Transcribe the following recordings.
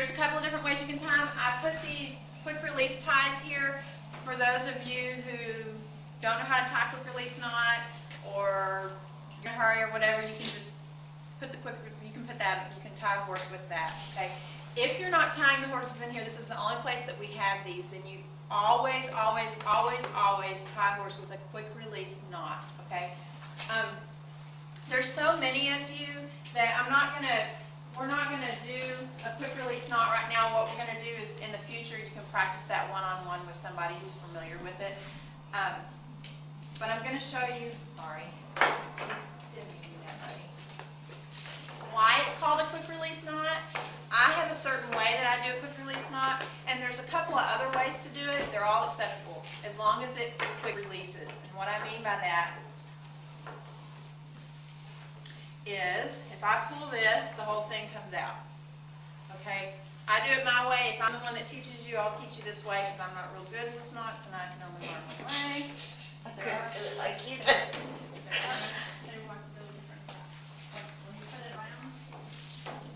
there's a couple of different ways you can tie them. I put these quick release ties here for those of you who don't know how to tie a quick release knot, or you're in a hurry or whatever. You can just put the you can tie a horse with that, okay? If you're not tying the horses in here, this is the only place that we have these, then you always, always, always, always tie a horse with a quick release knot, okay? There's so many of you that we're not gonna do a quick release knot right now. What we're gonna do is in the future you can practice that one-on-one with somebody who's familiar with it. But I'm gonna show you, sorry, didn't mean to do that, buddy. Why it's called a quick release knot. I have a certain way that I do a quick release knot, and there's a couple of other ways to do it. They're all acceptable as long as it quick releases. And what I mean by that is if I pull this, the whole thing comes out. Okay? I do it my way. If I'm the one that teaches you, I'll teach you this way because I'm not real good with knots and I can only learn one way. I couldn't do it like you.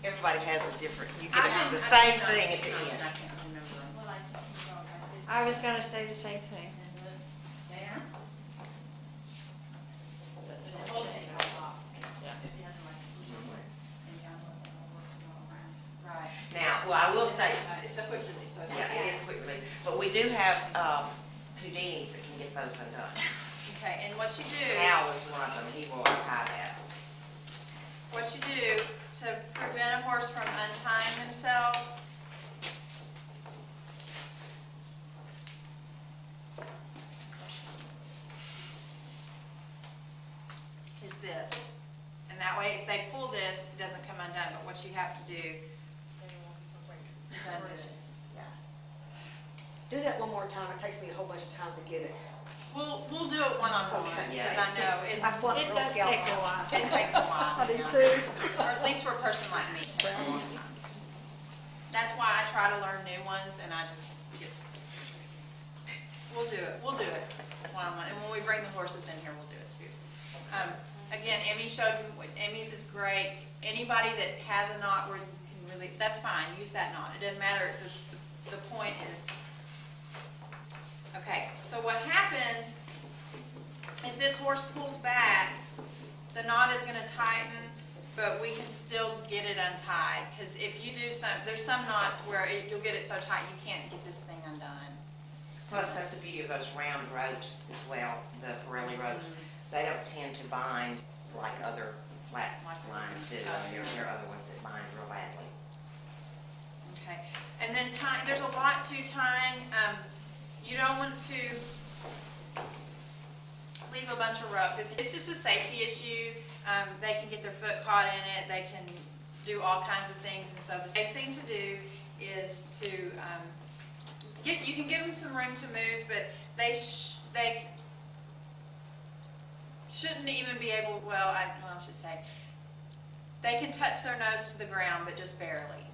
Everybody has a different, you get the same thing at the end. I can't remember. I was going to say the same thing. There. That's The what whole I'm thing saying. comes off. Right. Now, well, I will say, It's a quick release, so it's yeah, it is quick release, but we do have Houdinis that can get those undone. Okay, and what you do, Hal is one of them, he will untie that. what you do to prevent a horse from untying himself is this. And that way, if they pull this, it doesn't come undone, but what you have to do is undo it. Do that one more time. It takes me a whole bunch of time to get it. We'll do it one-on-one, Okay. because I know I flunk It Girl does Scout take a once. while. it takes a while. I do you know. too. Or at least for a person like me, it takes a long time. That's why I try to learn new ones, and I just get, we'll do it one-on-one. And when we bring the horses in here, we'll do it too. Again, Emmy showed me, Emmy's is great. Anybody that has a knot where you can really, that's fine, use that knot. It doesn't matter, the point is, okay, so what happens, if this horse pulls back, the knot is going to tighten, but we can still get it untied. Because if you do there's some knots where you'll get it so tight you can't get this thing undone. Plus, that's the beauty of those round ropes as well, the Pirelli ropes. They don't tend to bind like other flat lines do. There are other ones that bind real badly. Okay, and then there's a lot to tying. You don't want to leave a bunch of rope. It's just a safety issue. They can get their foot caught in it. They can do all kinds of things. And so the safe thing to do is to you can give them some room to move, but they shouldn't even be able. Well, I should say they can touch their nose to the ground, but just barely.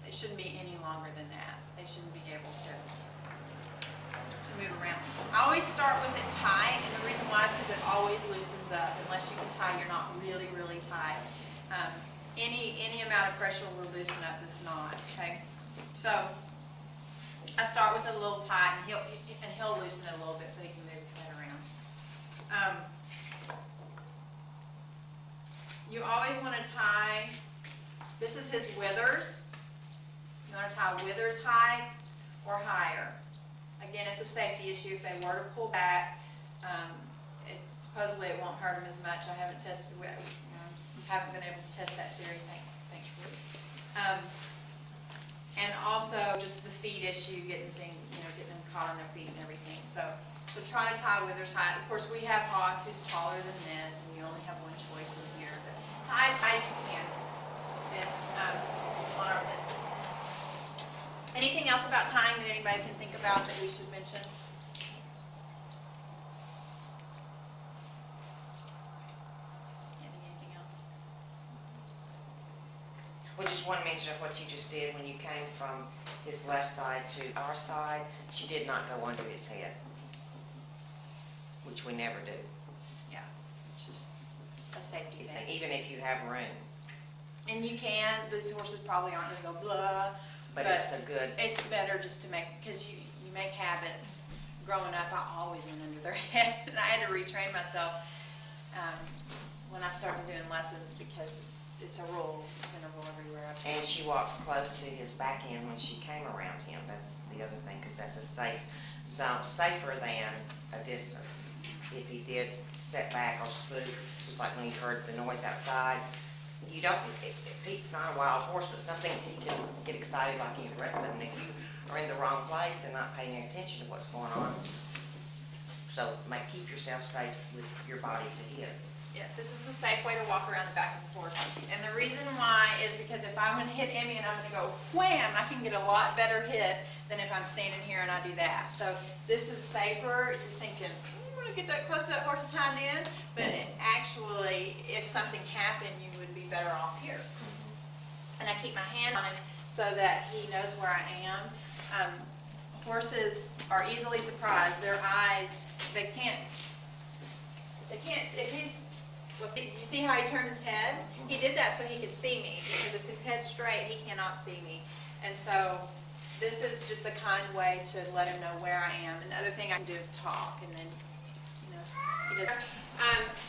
It shouldn't be any longer than that. They shouldn't be able to move around. I always start with it tight, and the reason why is because it always loosens up. Unless you can tie your knot really, really tight. Any amount of pressure will loosen up this knot. Okay, so I start with it a little tight, and he'll loosen it a little bit so he can move his head around. You always want to tie. This is his withers. You want to tie withers high or higher. Again, it's a safety issue. If they were to pull back, supposedly it won't hurt them as much. I haven't tested, haven't been able to test that theory, thankfully. And also just the feet issue, getting them caught on their feet and everything. So try to tie withers high. Of course, we have Haas who's taller than this, and you only have one choice in here. But tie as high as you can. It's on our fences. Anything else about tying that anybody can think about that we should mention? Anything else? We just want to mention of what you just did when you came from his left side to our side. She did not go under his head, which we never do. Yeah, it's just a safety thing. Even if you have room. And you can, these horses probably aren't going to go blah, But it's a good, It's better just to make, because you make habits. Growing up, I always went under their head, and I had to retrain myself when I started doing lessons, because it's a rule. It's been a rule everywhere. and she walked close to his back end when she came around him. That's the other thing, because that's a safe zone, safer than a distance. If he did set back or spook, just like when he heard the noise outside, you don't, Pete's not a wild horse, but something he can get excited like any of the rest of them. If you are in the wrong place and not paying any attention to what's going on, so keep yourself safe with your body to his. Yes, this is the safe way to walk around the back of the horse. And the reason why is because if I'm going to hit Emmy and I'm going to go wham, I can get a lot better hit than if I'm standing here and I do that. So this is safer. You're thinking, I'm going to get that close to that horse tied in, but actually, if something happened, you would be better off here. And I keep my hand on him so that he knows where I am. Horses are easily surprised. Their eyes, they can't, if he's, well, see, did you see how he turned his head? He did that so he could see me, because if his head's straight, he cannot see me. And so this is just a kind way to let him know where I am. And the other thing I can do is talk, and then, he does.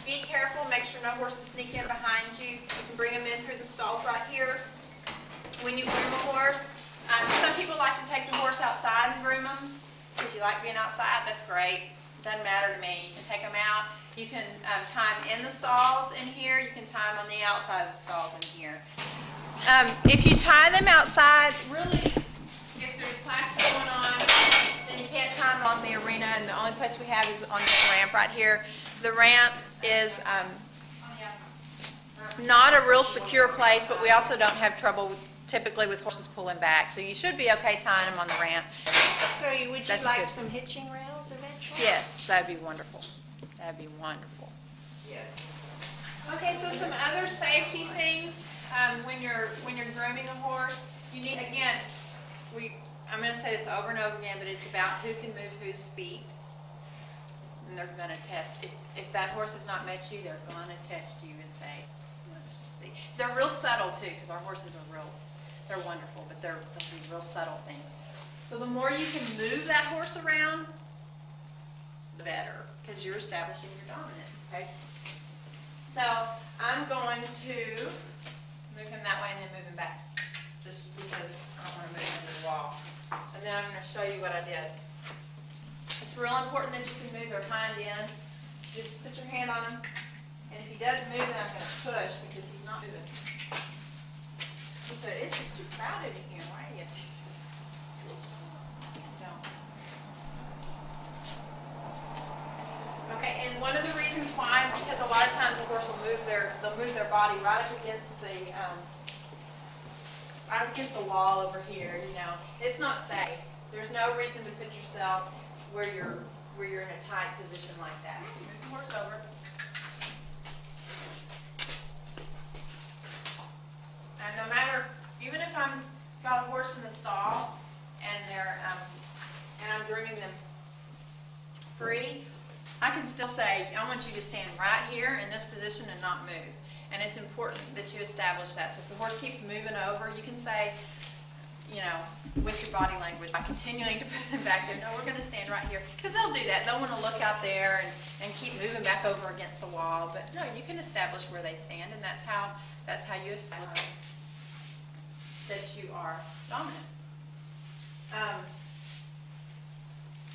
Be careful, make sure no horses sneak in behind you. You can bring them in through the stalls right here. When you groom a horse, some people like to take the horse outside and groom them, because you like being outside. That's great. Doesn't matter to me. You can take them out. You can tie them in the stalls in here. You can tie them on the outside of the stalls in here. If you tie them outside, really, if there's classes going on, then you can't tie them along the arena, and the only place we have is on this ramp right here. The ramp is not a real secure place, but we also don't have trouble typically with horses pulling back. So you should be okay tying them on the ramp. So would you That's like good. some hitching rails eventually? Yes, that'd be wonderful. That'd be wonderful. Yes. Okay, so some other safety things when you're grooming a horse, you need, again, I'm going to say this over and over again, but it's about who can move whose feet. And they're going to test. If that horse has not met you, they're going to test you and say, let's just see. They're real subtle too, because our horses are they're wonderful, but they'll be real subtle things. So the more you can move that horse around, the better, because you're establishing your dominance, okay? So I'm going to move him that way and then move him back, just because I don't want to move him into the wall. And then I'm going to show you what I did. It's real important that you can move their hind end. Just put your hand on him, and if he doesn't move, then I'm going to push, because he's not moving. He said, it's just too crowded in here, why are you? Don't. Okay, and one of the reasons why is because a lot of times the horse will move their body right up against the wall over here. It's not safe. There's no reason to put yourself where you're in a tight position like that. Just move the horse over. And no matter, even if I've got a horse in the stall and I'm grooming them free, I can still say, I want you to stand right here in this position and not move. And it's important that you establish that. So if the horse keeps moving over, you can say, with your body language, by continuing to put them back there, no, we're going to stand right here. Because they'll do that. They'll want to look out there and keep moving back over against the wall. But no, you can establish where they stand, and that's how you establish that you are dominant.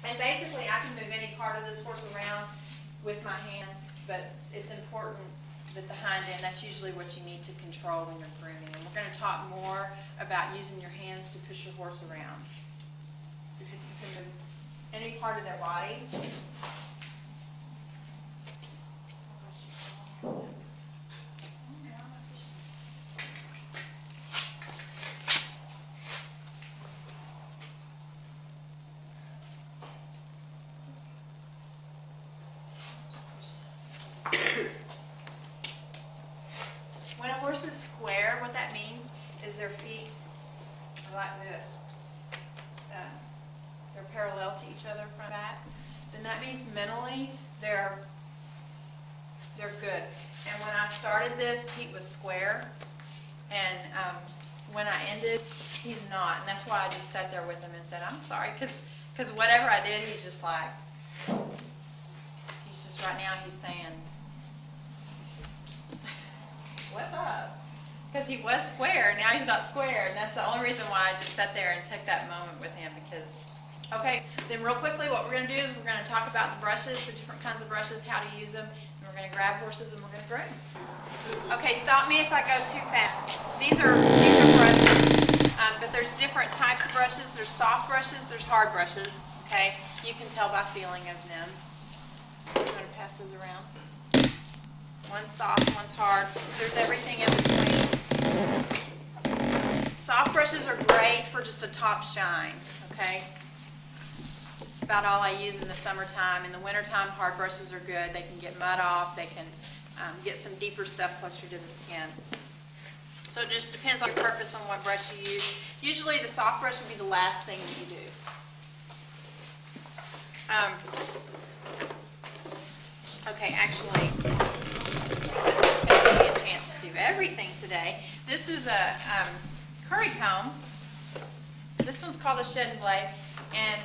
And basically, I can move any part of this horse around with my hand, but it's important that the hind end, that's usually what you need to control when you're grooming. And we're going to talk more about using your hands to push your horse around. You can move any part of their body. When a horse is square, what that means is their feet are like this. They're parallel to each other front and back. Then that means mentally they're good. And when I started this, Pete was square. And when I ended, he's not. And that's why I just sat there with him and said, I'm sorry, because whatever I did, he's just like, he's just right now, he's saying, what's up? Because he was square, now he's not square, and that's the only reason why I just sat there and took that moment with him, because, okay, then real quickly, what we're going to do is we're going to talk about the brushes, the different kinds of brushes, how to use them, and we're going to grab horses and we're going to groom. Okay, stop me if I go too fast. These are brushes, but there's different types of brushes. There's soft brushes, there's hard brushes, okay? You can tell by feeling of them. I'm going to pass those around. One's soft, one's hard. There's everything in between. Soft brushes are great for just a top shine, okay? About all I use in the summertime. In the wintertime, hard brushes are good. They can get mud off. They can get some deeper stuff closer to the skin. So it just depends on your purpose on what brush you use. Usually the soft brush would be the last thing that you do. Okay, actually, it's going to give me a chance to do everything today. This is a curry comb. This one's called a shed blade, and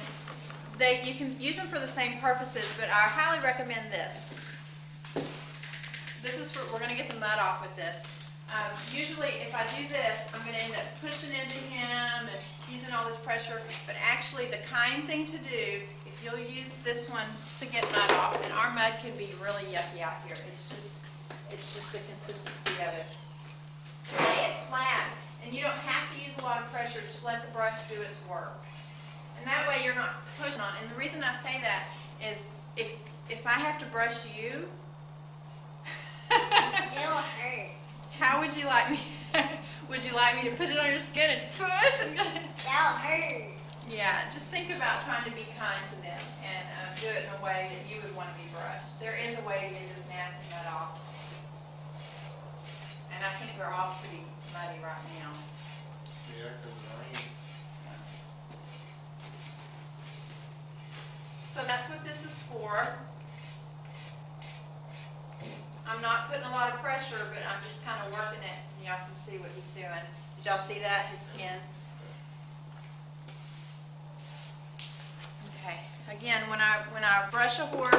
you can use them for the same purposes, but I highly recommend this. This is for, we're going to get the mud off with this. Usually if I do this, I'm going to end up pushing into him and using all this pressure, but actually the kind thing to do, if you'll use this one to get mud off, and our mud can be really yucky out here. It's just the consistency of it. Lay it flat, and you don't have to use a lot of pressure, just let the brush do its work. And that way you're not pushing on. And the reason I say that is if I have to brush you, It'll hurt. how would you like me? Would you like me to put it on your skin and push? That'll hurt. Yeah, just think about trying to be kind to them and do it in a way that you would want to be brushed. There is a way to get this nasty mud off. And I think they're all pretty muddy right now. Yeah, because of the rain. So that's what this is for. I'm not putting a lot of pressure, but I'm just kind of working it. Y'all can see what he's doing. Did y'all see that? His skin. Okay. Again, when I brush a horse,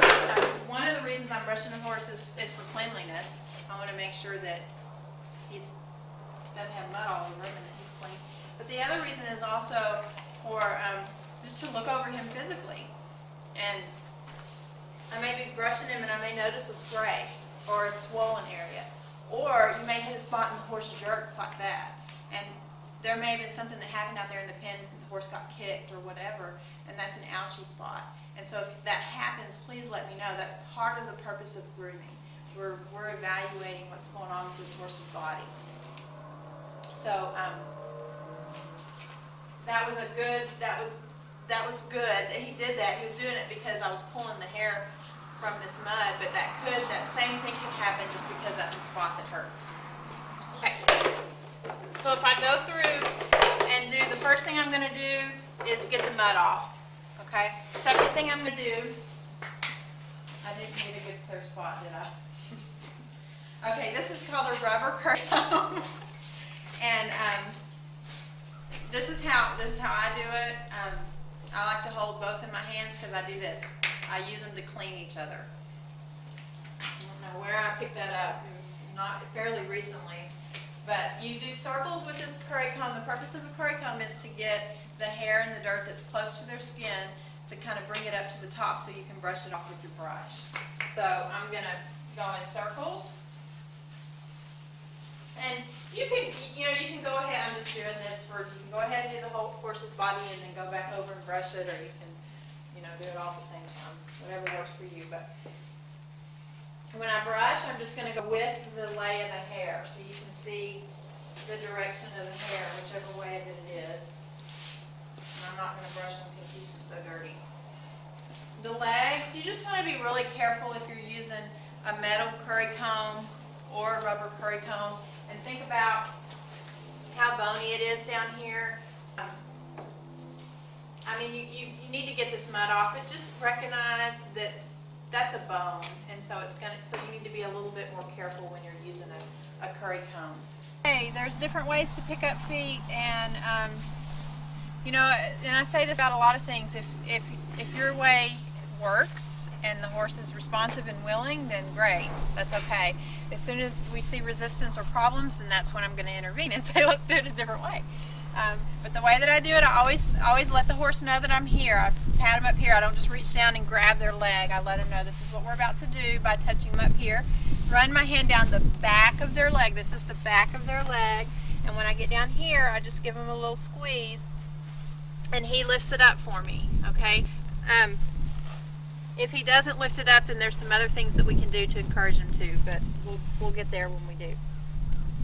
one of the reasons I'm brushing a horse is for cleanliness. I want to make sure that he doesn't have mud all over him and that he's clean. But the other reason is also for just to look over him physically. And I may be brushing him and I may notice a scrape or a swollen area. Or you may hit a spot and the horse jerks like that. And there may have been something that happened out there in the pen, the horse got kicked or whatever, and that's an ouchie spot. And so if that happens, please let me know. That's part of the purpose of grooming. We're evaluating what's going on with this horse's body. So that was good that he did that. He was doing it because I was pulling the hair from this mud, but that same thing could happen just because that's a spot that hurts. Okay. So if I go through and do, the first thing I'm going to do is get the mud off. Okay. Second thing I'm going to do, I didn't get a good clear spot, did I? Okay, this is called a rubber curry comb. And this is how I do it. I like to hold both in my hands because I do this. I use them to clean each other. I don't know where I picked that up. It was not fairly recently. But you do circles with this curry comb. The purpose of a curry comb is to get the hair and the dirt that's close to their skin to kind of bring it up to the top so you can brush it off with your brush. So I'm going to go in circles. And you can go ahead, I'm just doing this you can go ahead and do the whole horse's body and then go back over and brush it, or you can, do it all at the same time, whatever works for you. But when I brush, I'm just going to go with the lay of the hair so you can see the direction of the hair, whichever way that it is. And I'm not going to brush him because he's just so dirty. The legs, you just want to be really careful if you're using a metal curry comb or a rubber curry comb, and think about how bony it is down here. I mean, you need to get this mud off, but just recognize that that's a bone, and so so you need to be a little bit more careful when you're using a curry comb. Hey, there's different ways to pick up feet, and you know, and I say this about a lot of things. If your way works and the horse is responsive and willing, then great, that's okay. As soon as we see resistance or problems, then that's when I'm going to intervene and say, let's do it a different way. But the way that I do it, I always let the horse know that I'm here. I pat him up here. I don't just reach down and grab their leg. I let them know this is what we're about to do by touching them up here. Run my hand down the back of their leg. This is the back of their leg. And when I get down here, I just give him a little squeeze, and he lifts it up for me, okay? If he doesn't lift it up, then there's some other things that we can do to encourage him to, but we'll get there when we do,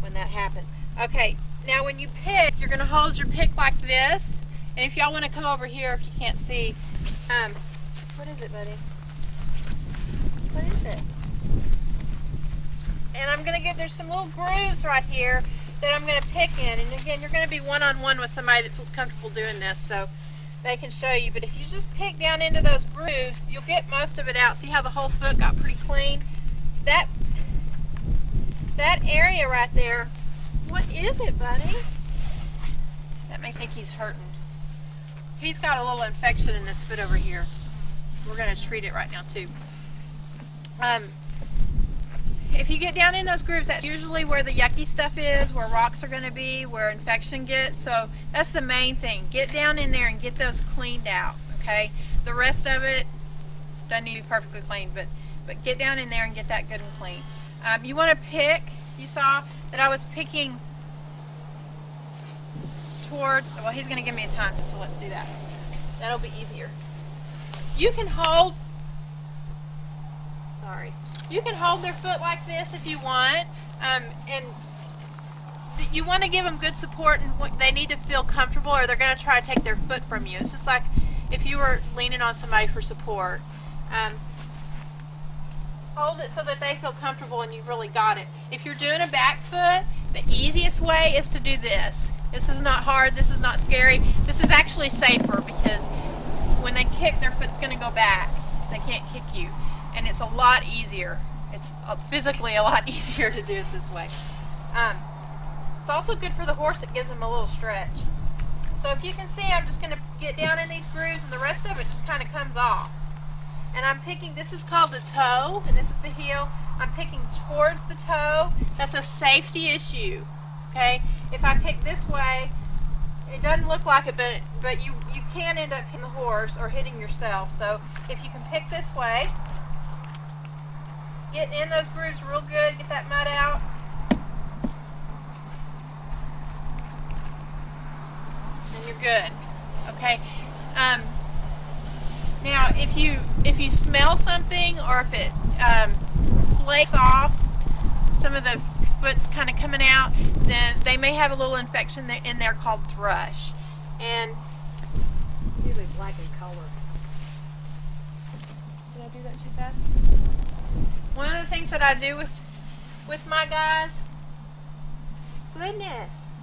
when that happens. Okay, now when you pick, you're gonna hold your pick like this, and if y'all wanna come over here, if you can't see, what is it, buddy? What is it? And I'm gonna get, there's some little grooves right here that I'm gonna pick in, and again, you're gonna be one-on-one with somebody that feels comfortable doing this, so they can show you. But if you just pick down into those grooves, you'll get most of it out. See how the whole foot got pretty clean? That area right there, what is it, buddy? That makes me think he's hurting. He's got a little infection in this foot over here. We're gonna treat it right now too. If you get down in those grooves, that's usually where the yucky stuff is, where rocks are going to be, where infection gets. So that's the main thing. Get down in there and get those cleaned out, okay? The rest of it doesn't need to be perfectly clean, but get down in there and get that good and clean. You want to pick, you saw that I was picking towards, well, he's going to give me his hind foot, so let's do that. That'll be easier. You can hold, sorry. You can hold their foot like this if you want, and you want to give them good support, and they need to feel comfortable or they're going to try to take their foot from you. It's just like if you were leaning on somebody for support. Hold it so that they feel comfortable and you've really got it. If you're doing a back foot, the easiest way is to do this. This is not hard, this is not scary. This is actually safer because when they kick, their foot's going to go back. They can't kick you. And it's a lot easier. It's physically a lot easier to do it this way. It's also good for the horse. It gives them a little stretch. So if you can see, I'm just going to get down in these grooves and the rest of it just kind of comes off. And I'm picking, this is called the toe, and this is the heel. I'm picking towards the toe. That's a safety issue, okay? If I pick this way, it doesn't look like it, but you can end up hitting the horse or hitting yourself. So if you can pick this way, get in those grooves real good, get that mud out. And you're good, okay? Now, if you smell something or if it flakes off, some of the foot's kind of coming out, then they may have a little infection in there called thrush. And Usually black in color. did I do that too fast? One of the things that I do with my guys, goodness,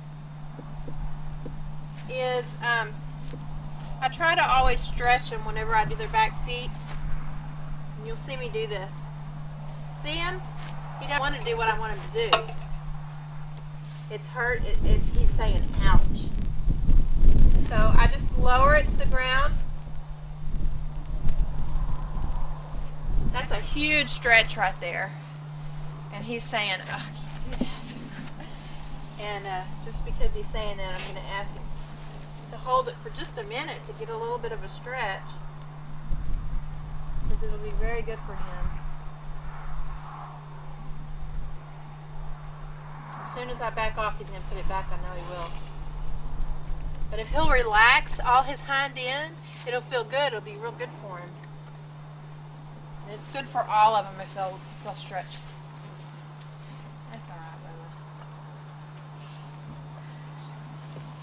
is I try to always stretch them whenever I do their back feet. And you'll see me do this. See him? He doesn't want to do what I want him to do. It's hurt. He's saying ouch. So I just lower it to the ground. That's a huge stretch right there. And he's saying, oh, I can't do that. And just because he's saying that, I'm going to ask him to hold it for just a minute to get a little bit of a stretch. Because it'll be very good for him. As soon as I back off, he's going to put it back. I know he will. But if he'll relax all his hind end, it'll feel good. It'll be real good for him. And it's good for all of them if they'll stretch. That's all right,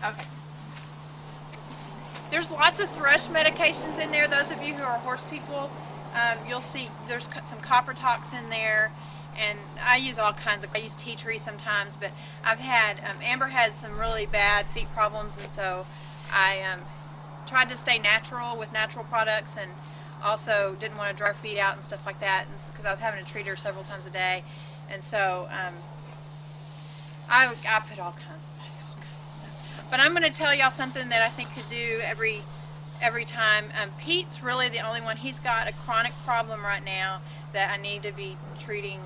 Bella. Okay. There's lots of thrush medications in there. Those of you who are horse people, you'll see there's some copper tox in there. And I use all kinds of, I use tea tree sometimes, but I've had, Amber had some really bad feet problems, and so I tried to stay natural with natural products, and also didn't want to dry her feet out and stuff like that, because I was having to treat her several times a day. And so I put all kinds of stuff. But I'm going to tell y'all something that I think could do every time. Pete's really the only one. He's got a chronic problem right now that I need to be treating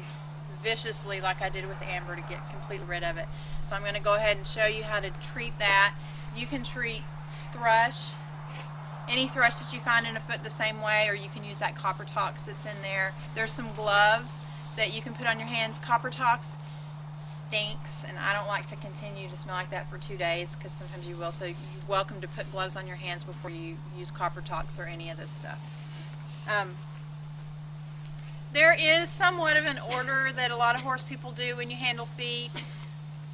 viciously like I did with Amber to get completely rid of it. So I'm going to go ahead and show you how to treat that. You can treat thrush, any thrush that you find in a foot the same way, or you can use that copper tox that's in there. There's some gloves that you can put on your hands. Copper tox stinks, and I don't like to continue to smell like that for 2 days, because sometimes you will. So you're welcome to put gloves on your hands before you use copper tox or any of this stuff. There is somewhat of an order that a lot of horse people do when you handle feet.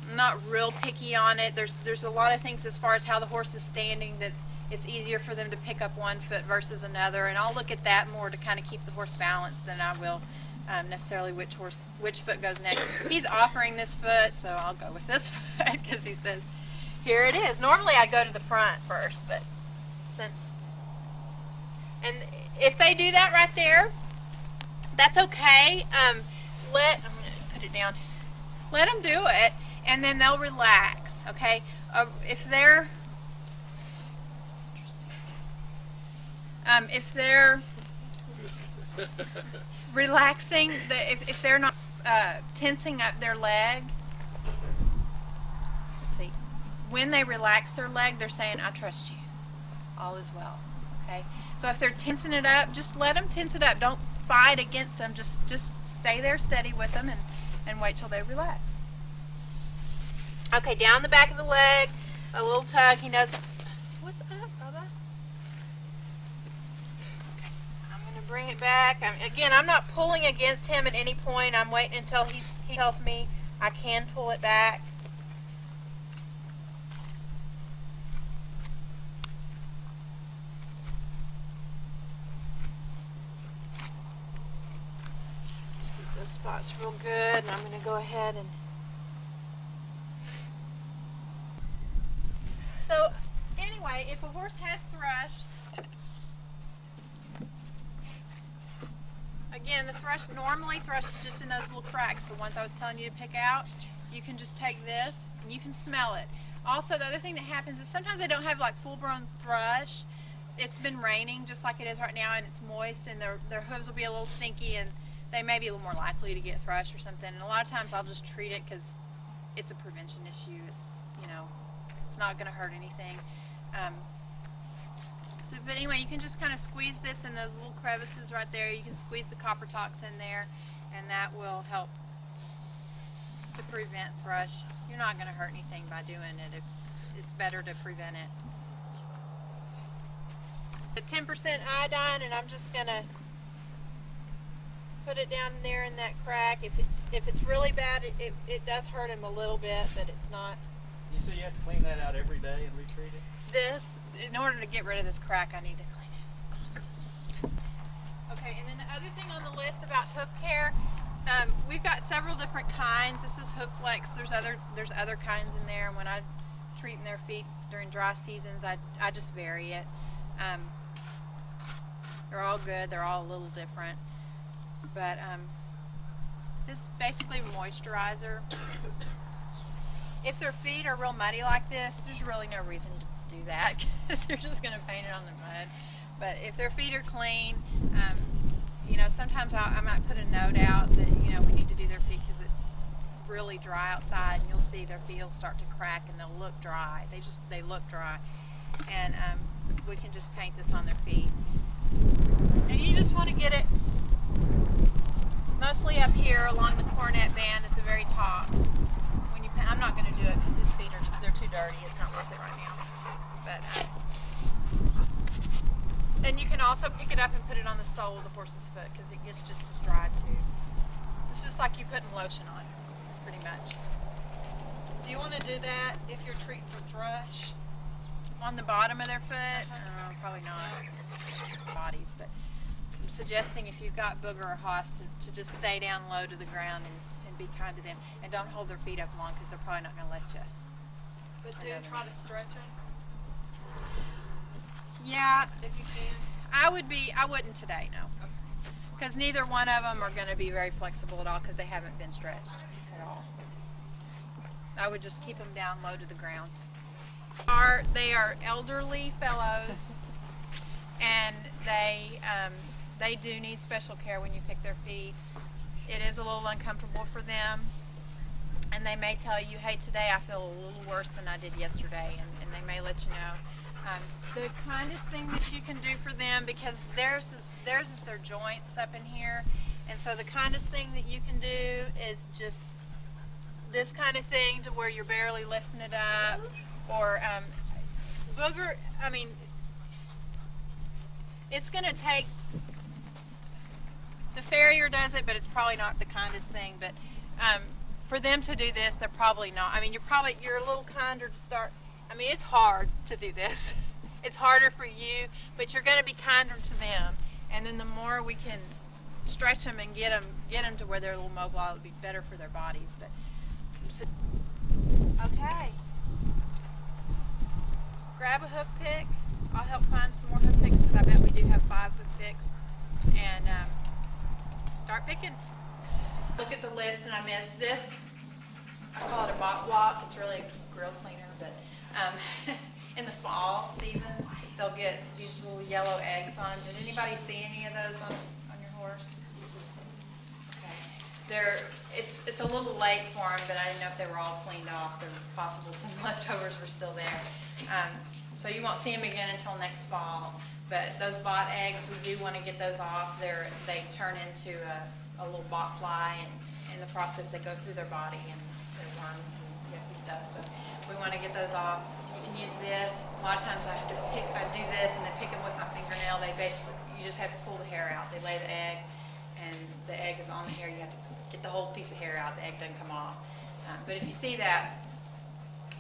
I'm not real picky on it. There's a lot of things as far as how the horse is standing that it's easier for them to pick up one foot versus another, and I'll look at that more to kind of keep the horse balanced than I will necessarily which foot goes next. He's offering this foot, so I'll go with this foot because he says, here it is. Normally I go to the front first, but and if they do that right there, that's okay. I'm going to put it down. Let them do it, and then they'll relax, okay? If they're relaxing, if they're not tensing up their leg, let's see, when they relax their leg, they're saying, I trust you, all is well, okay? So if they're tensing it up, just let them tense it up. Don't fight against them. Just stay there steady with them and wait till they relax. Okay, down the back of the leg, a little tug. He knows, what's up, brother? Okay, I'm going to bring it back. Again, I'm not pulling against him at any point. I'm waiting until he tells me I can pull it back. Spots real good, and I'm going to go ahead and so anyway, if a horse has thrush, again, the thrush is just in those little cracks, the ones I was telling you to pick out. You can just take this and you can smell it. Also, the other thing that happens is sometimes they don't have like full-blown thrush. It's been raining just like it is right now, and it's moist, and their hooves will be a little stinky, and they may be a little more likely to get thrush or something. And a lot of times I'll just treat it because it's a prevention issue. It's, you know, it's not going to hurt anything. But anyway, you can just kind of squeeze this in those little crevices right there. You can squeeze the copper tox in there, and that will help to prevent thrush. You're not going to hurt anything by doing it. It's better to prevent it. The 10% iodine, and I'm just going to put it down there in that crack. If it's really bad, it does hurt him a little bit, but it's not. You say you have to clean that out every day and retreat it? In order to get rid of this crack, I need to clean it constantly. Okay, and then the other thing on the list about hoof care, we've got several different kinds. This is Hoof Flex. There's other kinds in there. When I'm treating their feet during dry seasons, I just vary it. They're all good. They're all a little different. But this is basically moisturizer. If their feet are real muddy like this, there's really no reason to do that because they're just going to paint it on the mud. But if their feet are clean, you know, sometimes I might put a note out that, you know, we need to do their feet because it's really dry outside, and you'll see their feet will start to crack and they'll look dry. They look dry. And we can just paint this on their feet. And you just want to get it mostly up here along the cornet band at the very top. When you I'm not going to do it because his feet they're too dirty. It's not worth it right now. But and you can also pick it up and put it on the sole of the horse's foot because it gets just as dry too. It's just like you putting lotion on, pretty much. Do you want to do that if you're treating for thrush? On the bottom of their foot? Probably not bodies, but I'm suggesting if you've got Booger or Haas to just stay down low to the ground and be kind to them, and don't hold their feet up long because they're probably not going to let you. But do try to stretch them. Yeah, if you can. I wouldn't today, no, because neither one of them are going to be very flexible at all because they haven't been stretched at all. I would just keep them down low to the ground. They are elderly fellows, and they do need special care when you pick their feet. It is a little uncomfortable for them, and they may tell you, hey, today I feel a little worse than I did yesterday, and they may let you know. The kindest thing that you can do for them, because theirs is their joints up in here, and so the kindest thing that you can do is just this kind of thing to where you're barely lifting it up, or booger, I mean, it's going to take, the farrier does it, but it's probably not the kindest thing, but for them to do this, they're probably not. I mean, you're a little kinder to start. I mean, it's hard to do this. It's harder for you, but you're going to be kinder to them. And then the more we can stretch them and get them to where they're a little mobile, it'll be better for their bodies. But okay, grab a hoof pick. I'll help find some more hoof picks because I bet we do have 5 hoof picks. And start picking. Look at the list, and I missed this. I call it a bot block. It's really a grill cleaner, but in the fall seasons, they'll get these little yellow eggs on them. Did anybody see any of those on your horse? Okay. It's a little late for them, but I didn't know if they were all cleaned off. There were possible some leftovers were still there. So you won't see them again until next fall. But those bot eggs, we do want to get those off. They turn into a little bot fly, and in the process they go through their body and their worms and yucky stuff. So we want to get those off. You can use this. A lot of times I do this and then pick them with my fingernail. You just have to pull the hair out. They lay the egg, and the egg is on the hair. You have to get the whole piece of hair out. The egg doesn't come off. But if you see that,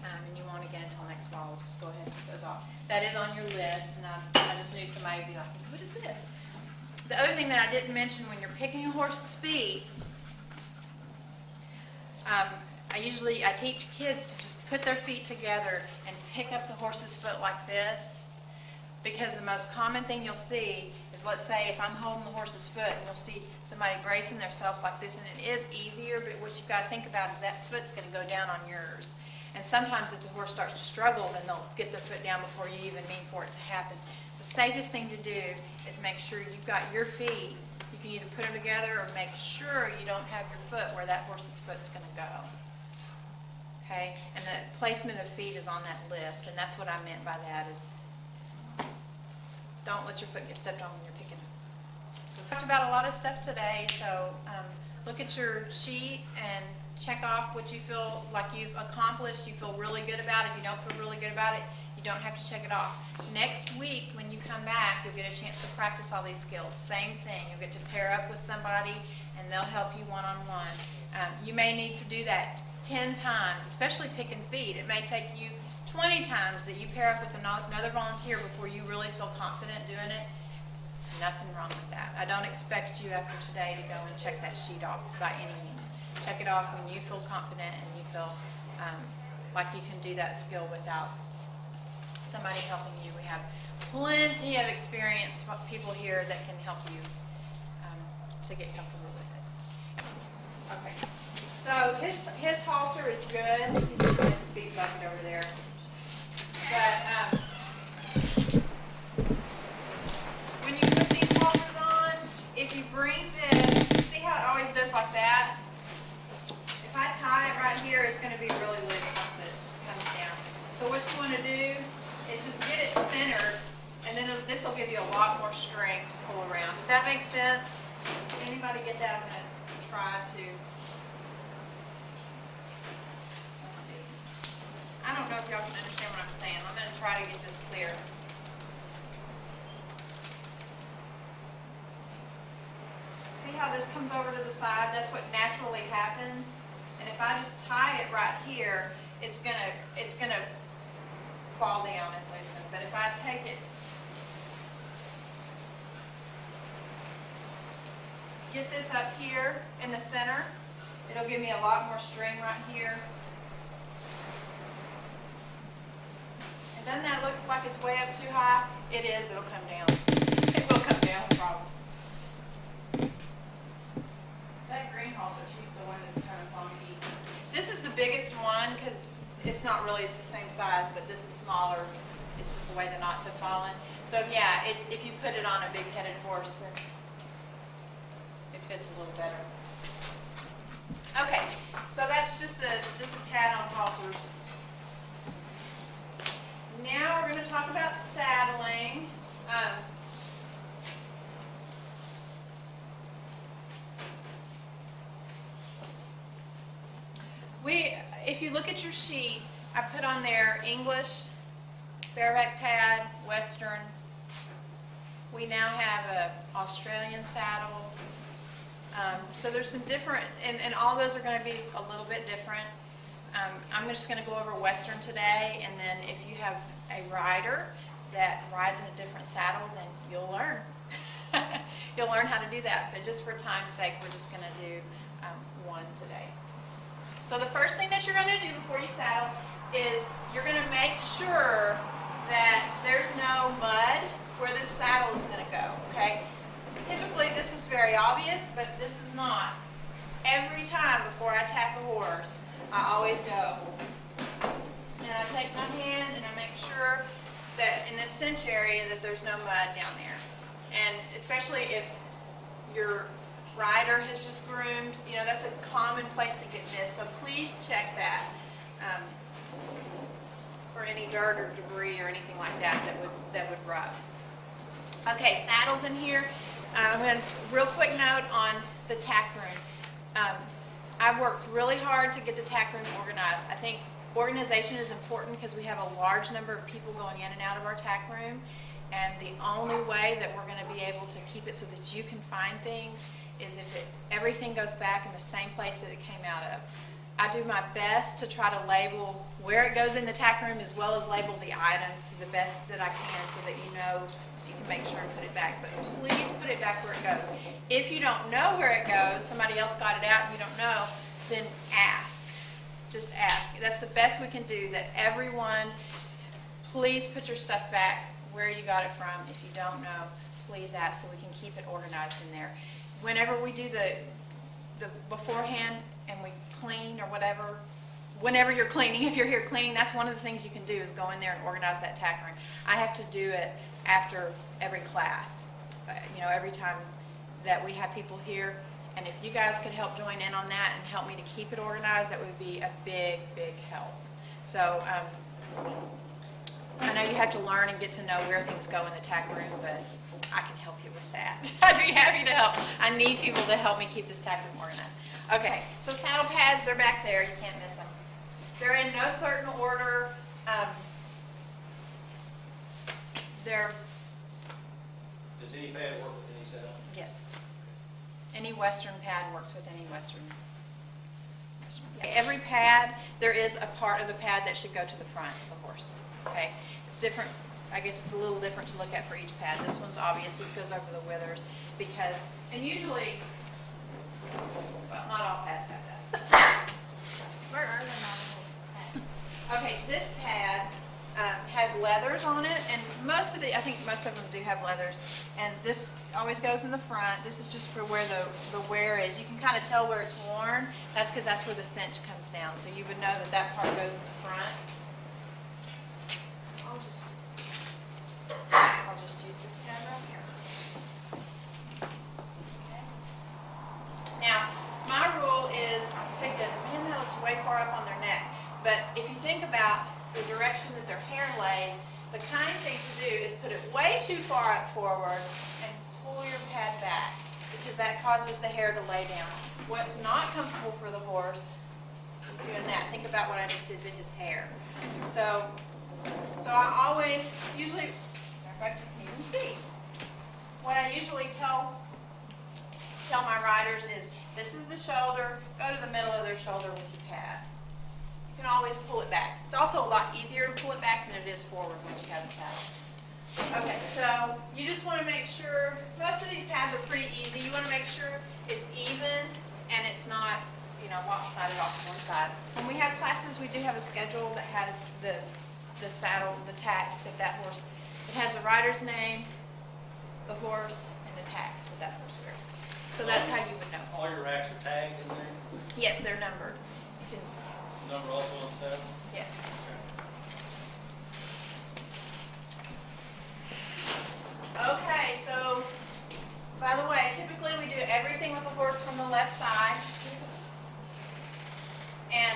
and you won't again until next fall, just go ahead and pick those off. That is on your list, and I just knew somebody would be like, what is this? The other thing that I didn't mention when you're picking a horse's feet, I teach kids to just put their feet together and pick up the horse's foot like this, because the most common thing you'll see is, let's say if I'm holding the horse's foot, and you'll see somebody bracing themselves like this, and it is easier, but what you've got to think about is that foot's going to go down on yours. And sometimes if the horse starts to struggle, then they'll get their foot down before you even mean for it to happen. The safest thing to do is make sure you've got your feet. You can either put them together or make sure you don't have your foot where that horse's foot's going to go. Okay? And the placement of feet is on that list, and that's what I meant by that is don't let your foot get stepped on when you're picking up. We talked about a lot of stuff today, so look at your sheet and check off what you feel like you've accomplished. You feel really good about it. If you don't feel really good about it, you don't have to check it off. Next week, when you come back, you'll get a chance to practice all these skills. Same thing. You'll get to pair up with somebody, and they'll help you one-on-one. You may need to do that 10 times, especially picking feet. It may take you 20 times that you pair up with another volunteer before you really feel confident doing it. Nothing wrong with that. I don't expect you after today to go and check that sheet off by any means. Check it off when you feel confident and you feel like you can do that skill without somebody helping you. We have plenty of experienced people here that can help you to get comfortable with it. Okay, so his halter is good. He's a good feed bucket over there. But when you put these halters on, if you bring this, see how it always does like that? If I tie it right here, it's going to be really loose once it comes down. So what you want to do is just get it centered, and then this will give you a lot more strength to pull around. Does that make sense? Anybody get that? I'm going to try to. Let's see. I don't know if y'all can understand what I'm saying. I'm going to try to get this clear. See how this comes over to the side? That's what naturally happens. And if I just tie it right here, it's gonna fall down and loosen. But if I take it, get this up here in the center, it'll give me a lot more string right here. And doesn't that look like it's way up too high? It is. It'll come down. It will come down, no problem. That green halter, choose the one that's kind of funky. This is the biggest one because it's not really, it's the same size, but this is smaller. It's just the way the knots have fallen. So yeah, if you put it on a big-headed horse, then it fits a little better. Okay, so that's just a tad on halters. Now we're going to talk about saddling. If you look at your sheet, I put on there English, bareback pad, Western. We now have an Australian saddle. So there's some different, and all those are going to be a little bit different. I'm just going to go over Western today, and then if you have a rider that rides in a different saddle, then you'll learn. You'll learn how to do that, but just for time's sake, we're just going to do one today. So the first thing that you're going to do before you saddle is you're going to make sure that there's no mud where this saddle is going to go, okay? Typically this is very obvious, but this is not. Every time before I tack a horse, I always go. And I take my hand and I make sure that in this cinch area that there's no mud down there. And especially if your rider has just groomed, you know, that's a common place to get missed. So please check that for any dirt or debris or anything like that that would rub. Okay, saddles in here. I'm going to, real quick note on the tack room. I've worked really hard to get the tack room organized. I think organization is important because we have a large number of people going in and out of our tack room, and the only way that we're going to be able to keep it so that you can find things is if everything goes back in the same place that it came out of. I do my best to try to label where it goes in the tack room as well as label the item to the best that I can so that you know, so you can make sure and put it back. But please put it back where it goes. If you don't know where it goes, somebody else got it out and you don't know, then ask. Just ask. That's the best we can do, that everyone, please put your stuff back where you got it from. If you don't know, please ask so we can keep it organized in there. Whenever we do the beforehand and we clean or whatever, whenever you're cleaning, if you're here cleaning, that's one of the things you can do is go in there and organize that tack room. I have to do it after every class, you know, every time that we have people here. And if you guys could help join in on that and help me to keep it organized, that would be a big, big help. So I know you have to learn and get to know where things go in the tack room, but I can help you with that. I'd be happy to help. I need people to help me keep this tack room organized. Okay, so saddle pads, they're back there. You can't miss them. They're in no certain order. Does any pad work with any saddle? Yes. Any Western pad works with any Western. Yeah. Every pad, there is a part of the pad that should go to the front of the horse. Okay, it's different. I guess it's a little different to look at for each pad. This one's obvious. This goes over the withers because, and usually, well, not all pads have that. Where are the non-pads? Okay, this pad has leathers on it, and I think most of them do have leathers. And this always goes in the front. This is just for where the wear is. You can kind of tell where it's worn. That's because that's where the cinch comes down. So you would know that that part goes in the front. I'll just use this pad right here. Okay. Now, my rule is, man, that looks way far up on their neck. But if you think about the direction that their hair lays, the kind thing to do is put it way too far up forward and pull your pad back, because that causes the hair to lay down. What's not comfortable for the horse is doing that. Think about what I just did to his hair. So I always, usually, in fact, you can even see, what I usually tell my riders is, this is the shoulder, go to the middle of their shoulder with your pad. You can always pull it back. It's also a lot easier to pull it back than it is forward once you have a saddle. Okay, so you just want to make sure, most of these pads are pretty easy. You want to make sure it's even and it's not, you know, lopsided off one side. When we have classes, we do have a schedule that has the saddle, the tack that horse, it has the rider's name, the horse, and the tack that that horse wears. So that's how you would know. All your racks are tagged in there? Yes, they're numbered. You can, the number also on the saddle? Yes. Okay, so, by the way, typically we do everything with the horse from the left side. And,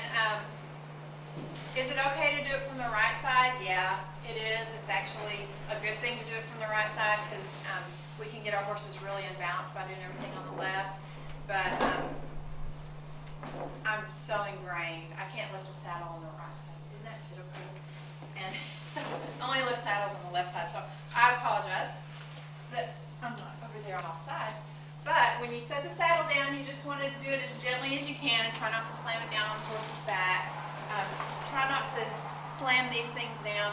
is it okay to do it from the right side? Yeah, it is. It's actually a good thing to do it from the right side because we can get our horses really imbalanced by doing everything on the left. But I'm so ingrained. I can't lift a saddle on the right side. Isn't that pitiful? And so I only lift saddles on the left side. So I apologize that I'm not over there on the side. But when you set the saddle down, you just want to do it as gently as you can and try not to slam it down on the horse's back. Try not to slam these things down.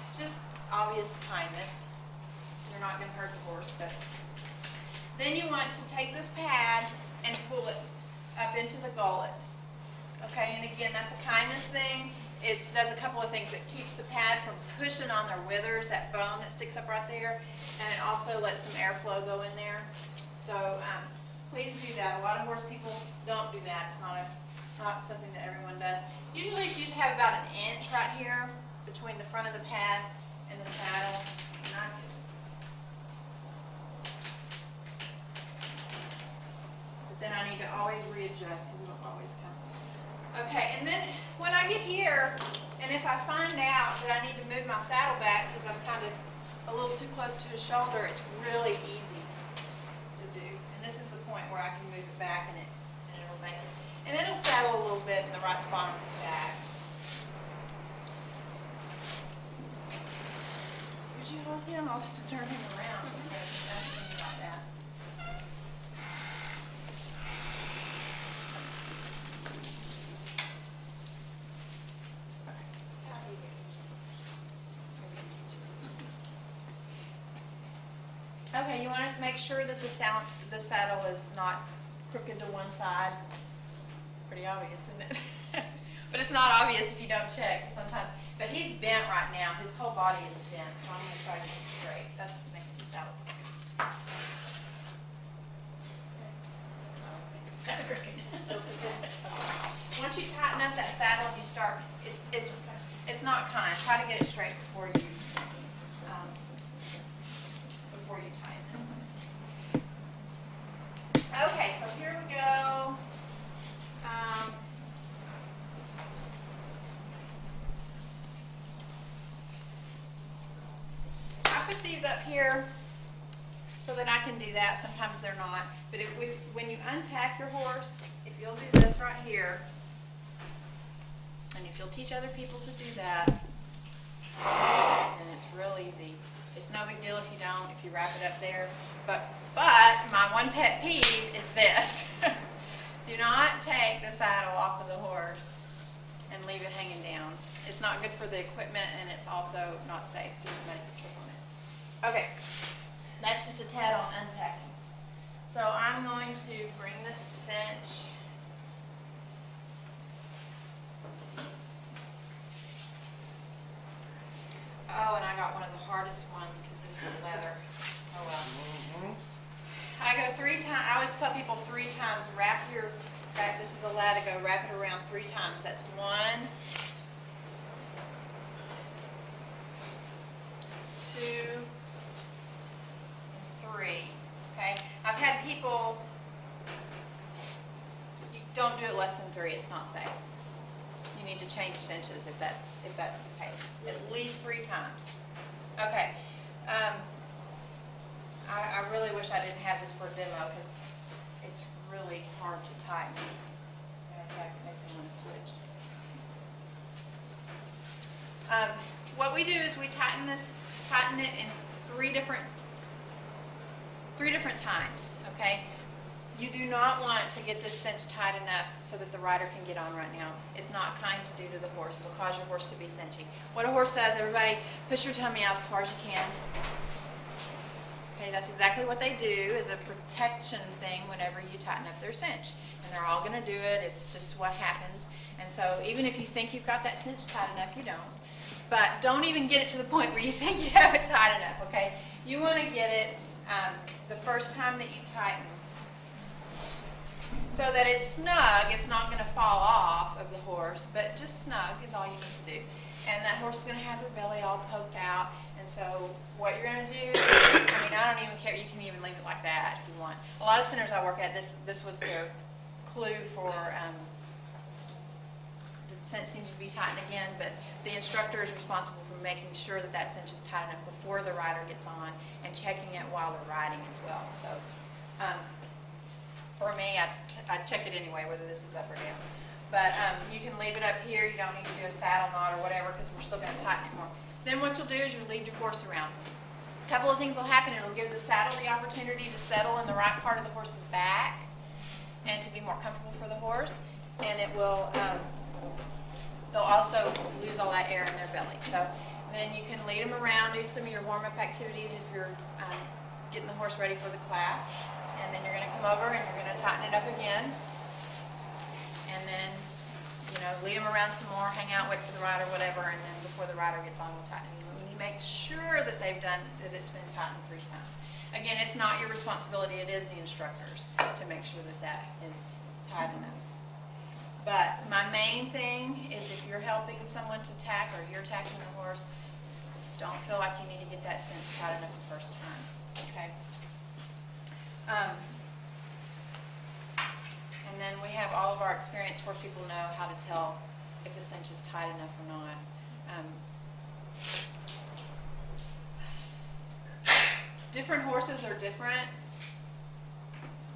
It's just obvious kindness. You're not going to hurt the horse. But then you want to take this pad and pull it up into the gullet. Okay, and again, that's a kindness thing. It does a couple of things. It keeps the pad from pushing on their withers, that bone that sticks up right there, and it also lets some airflow go in there. So please do that. A lot of horse people don't do that. It's not something that everyone does. Usually you should have about an inch right here between the front of the pad and the saddle. But then I need to always readjust because it'll always come. Okay, and then when I get here, and if I find out that I need to move my saddle back because I'm kind of a little too close to his shoulder, it's really easy to do. And this is the point where I can move it back and it'll make it. And then it'll saddle a little bit in the right spot on his back. Would you hold him? I'll have to turn him around. Okay, that's things like that. Okay, you want to make sure that the saddle is not crooked to one side. Pretty obvious, isn't it? But it's not obvious if you don't check sometimes. But he's bent right now. His whole body is bent, so I'm going to try to make it straight. That's what's making the saddle crooked. Once you tighten up that saddle, you start. It's not kind. Try to get it straight before you tighten it. Okay, so here we go. I put these up here so that I can do that. Sometimes they're not. But when you untack your horse, if you'll do this right here, and if you'll teach other people to do that, then it's real easy. It's no big deal if you don't, if you wrap it up there. But my one pet peeve is this. Do not take the saddle off of the horse and leave it hanging down. It's not good for the equipment, and it's also not safe because somebody could trip on it. Okay, that's just a tad on untacking. So I'm going to bring the cinch. Oh, and I got one of the hardest ones because this is leather. Oh well. I go 3 times. I always tell people 3 times. This is a latigo. Wrap it around 3 times. That's 1, 2, and 3. Okay. I've had people. You don't do it less than 3. It's not safe. You need to change cinches if that's the case. At least 3 times. Okay. I really wish I didn't have this for a demo because it's really hard to tighten. In fact, it makes me want to switch. What we do is we tighten it in 3 different times. Okay. You do not want to get this cinch tight enough so that the rider can get on right now. It's not kind to do to the horse. It'll cause your horse to be cinching. What a horse does, everybody, push your tummy up as far as you can. Okay, that's exactly what they do as a protection thing whenever you tighten up their cinch. And they're all going to do it. It's just what happens. And so even if you think you've got that cinch tight enough, you don't. But don't even get it to the point where you think you have it tight enough, okay? You want to get it the first time that you tighten so that it's snug, it's not going to fall off, off of the horse, but just snug is all you need to do. And that horse is going to have their belly all poked out. And so what you're going to do, I mean, I don't even care. You can even leave it like that if you want. A lot of centers I work at, this was their clue for the cinch needs to be tightened again, but the instructor is responsible for making sure that that cinch is tight enough before the rider gets on and checking it while they're riding as well. So for me, I check it anyway, whether this is up or down. But you can leave it up here. You don't need to do a saddle knot or whatever because we're still going to tighten it more. Then what you'll do is you'll lead your horse around. A couple of things will happen. It'll give the saddle the opportunity to settle in the right part of the horse's back and to be more comfortable for the horse. And it will, they'll also lose all that air in their belly. So then you can lead them around, do some of your warm-up activities if you're getting the horse ready for the class. And then you're going to come over and you're going to tighten it up again. And then, you know, lead them around some more, hang out, wait for the rider, whatever, and then before the rider gets on, we'll tighten it. When you make sure that they've done, that it's been tightened 3 times. Again, it's not your responsibility, it is the instructor's to make sure that that is tight enough. But my main thing is if you're helping someone to tack or you're tacking the horse, don't feel like you need to get that cinch tight enough the first time, okay? And then we have all of our experienced horse people know how to tell if a cinch is tight enough or not. Different horses are different.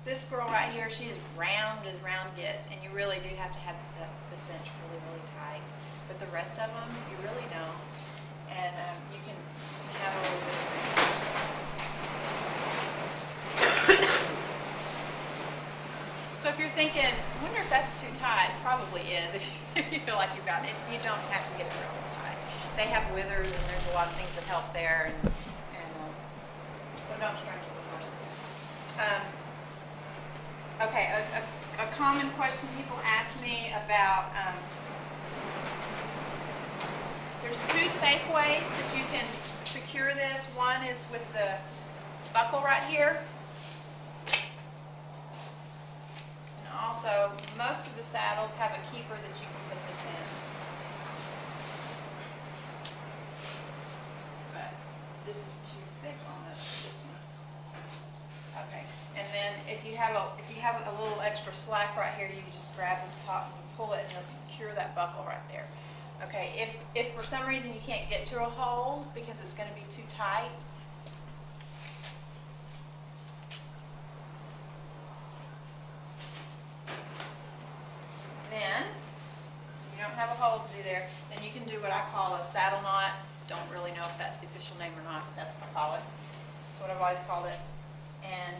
This girl right here, she's round as round gets, and you really do have to have the cinch really, really tight. But the rest of them, you really don't. And you can have a little bit of range. So if you're thinking, I wonder if that's too tight, it probably is if you feel like you've got it. You don't have to get it real tight. They have withers and there's a lot of things that help there, and so don't strangle the horses. Okay, a common question people ask me about, there's 2 safe ways that you can secure this. One is with the buckle right here. Also, most of the saddles have a keeper that you can put this in. But this is too thick on this one. Okay. And then if you have a little extra slack right here, you can just grab this top and pull it and it'll secure that buckle right there. Okay. If for some reason you can't get to a hole because it's going to be too tight, then you don't have a hole to do there, then you can do what I call a saddle knot. Don't really know if that's the official name or not, but that's what I call it. That's what I've always called it. And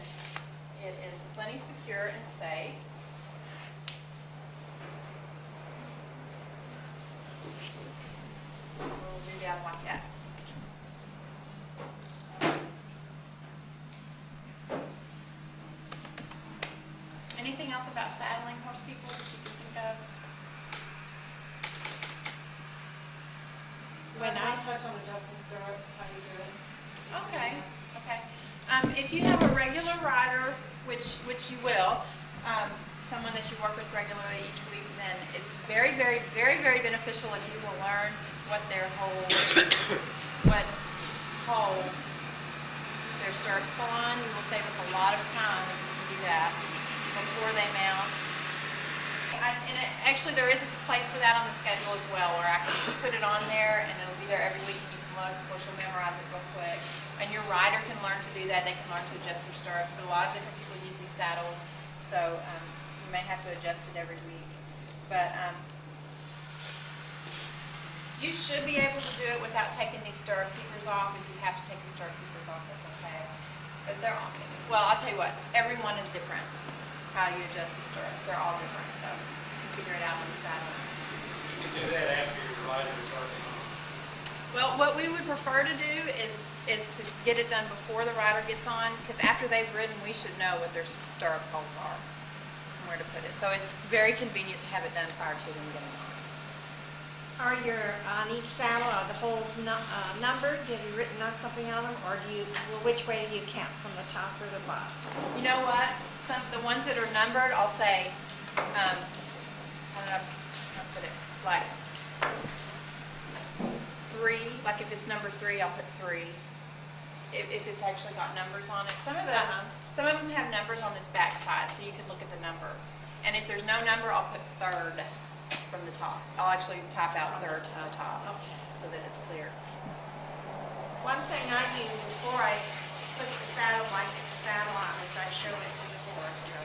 it is plenty secure and safe. So we'll do down like that. Anything else about saddling horse people that you can think of? When I touch on adjusting stirrups, how you do it. Okay, okay. If you have a regular rider, which you will, someone that you work with regularly each week, then it's very, very, very, very beneficial if you will learn what their what hole their stirrups go on. You will save us a lot of time if you can do that before they mount. Actually, there is a place for that on the schedule as well, where I can put it on there, and it'll be there every week. You can look, of course, you'll memorize it real quick. And your rider can learn to do that. They can learn to adjust their stirrups, but a lot of different people use these saddles, so you may have to adjust it every week. But you should be able to do it without taking these stirrup keepers off. If you have to take the stirrup keepers off, that's okay. But they're all, well, I'll tell you what, everyone is different. How you adjust the stirrups, they're all different, so you can figure it out on the saddle. You can do that after your rider is already on. Well, what we would prefer to do is to get it done before the rider gets on, because after they've ridden, we should know what their stirrup holes are and where to put it. So it's very convenient to have it done prior to them getting on. Are on each saddle, are the holes numbered? Have you written on something on them, or which way do you count, from the top or the bottom? You know what? The ones that are numbered, I'll say, I don't know, put it like 3, like if it's number 3, I'll put 3. If it's actually got numbers on it. Some of them have numbers on this back side, so you can look at the number. And if there's no number, I'll put 3rd from the top. I'll actually type out 3rd from the top, so that it's clear. One thing I do before I put the saddle on is I show it to the horse, so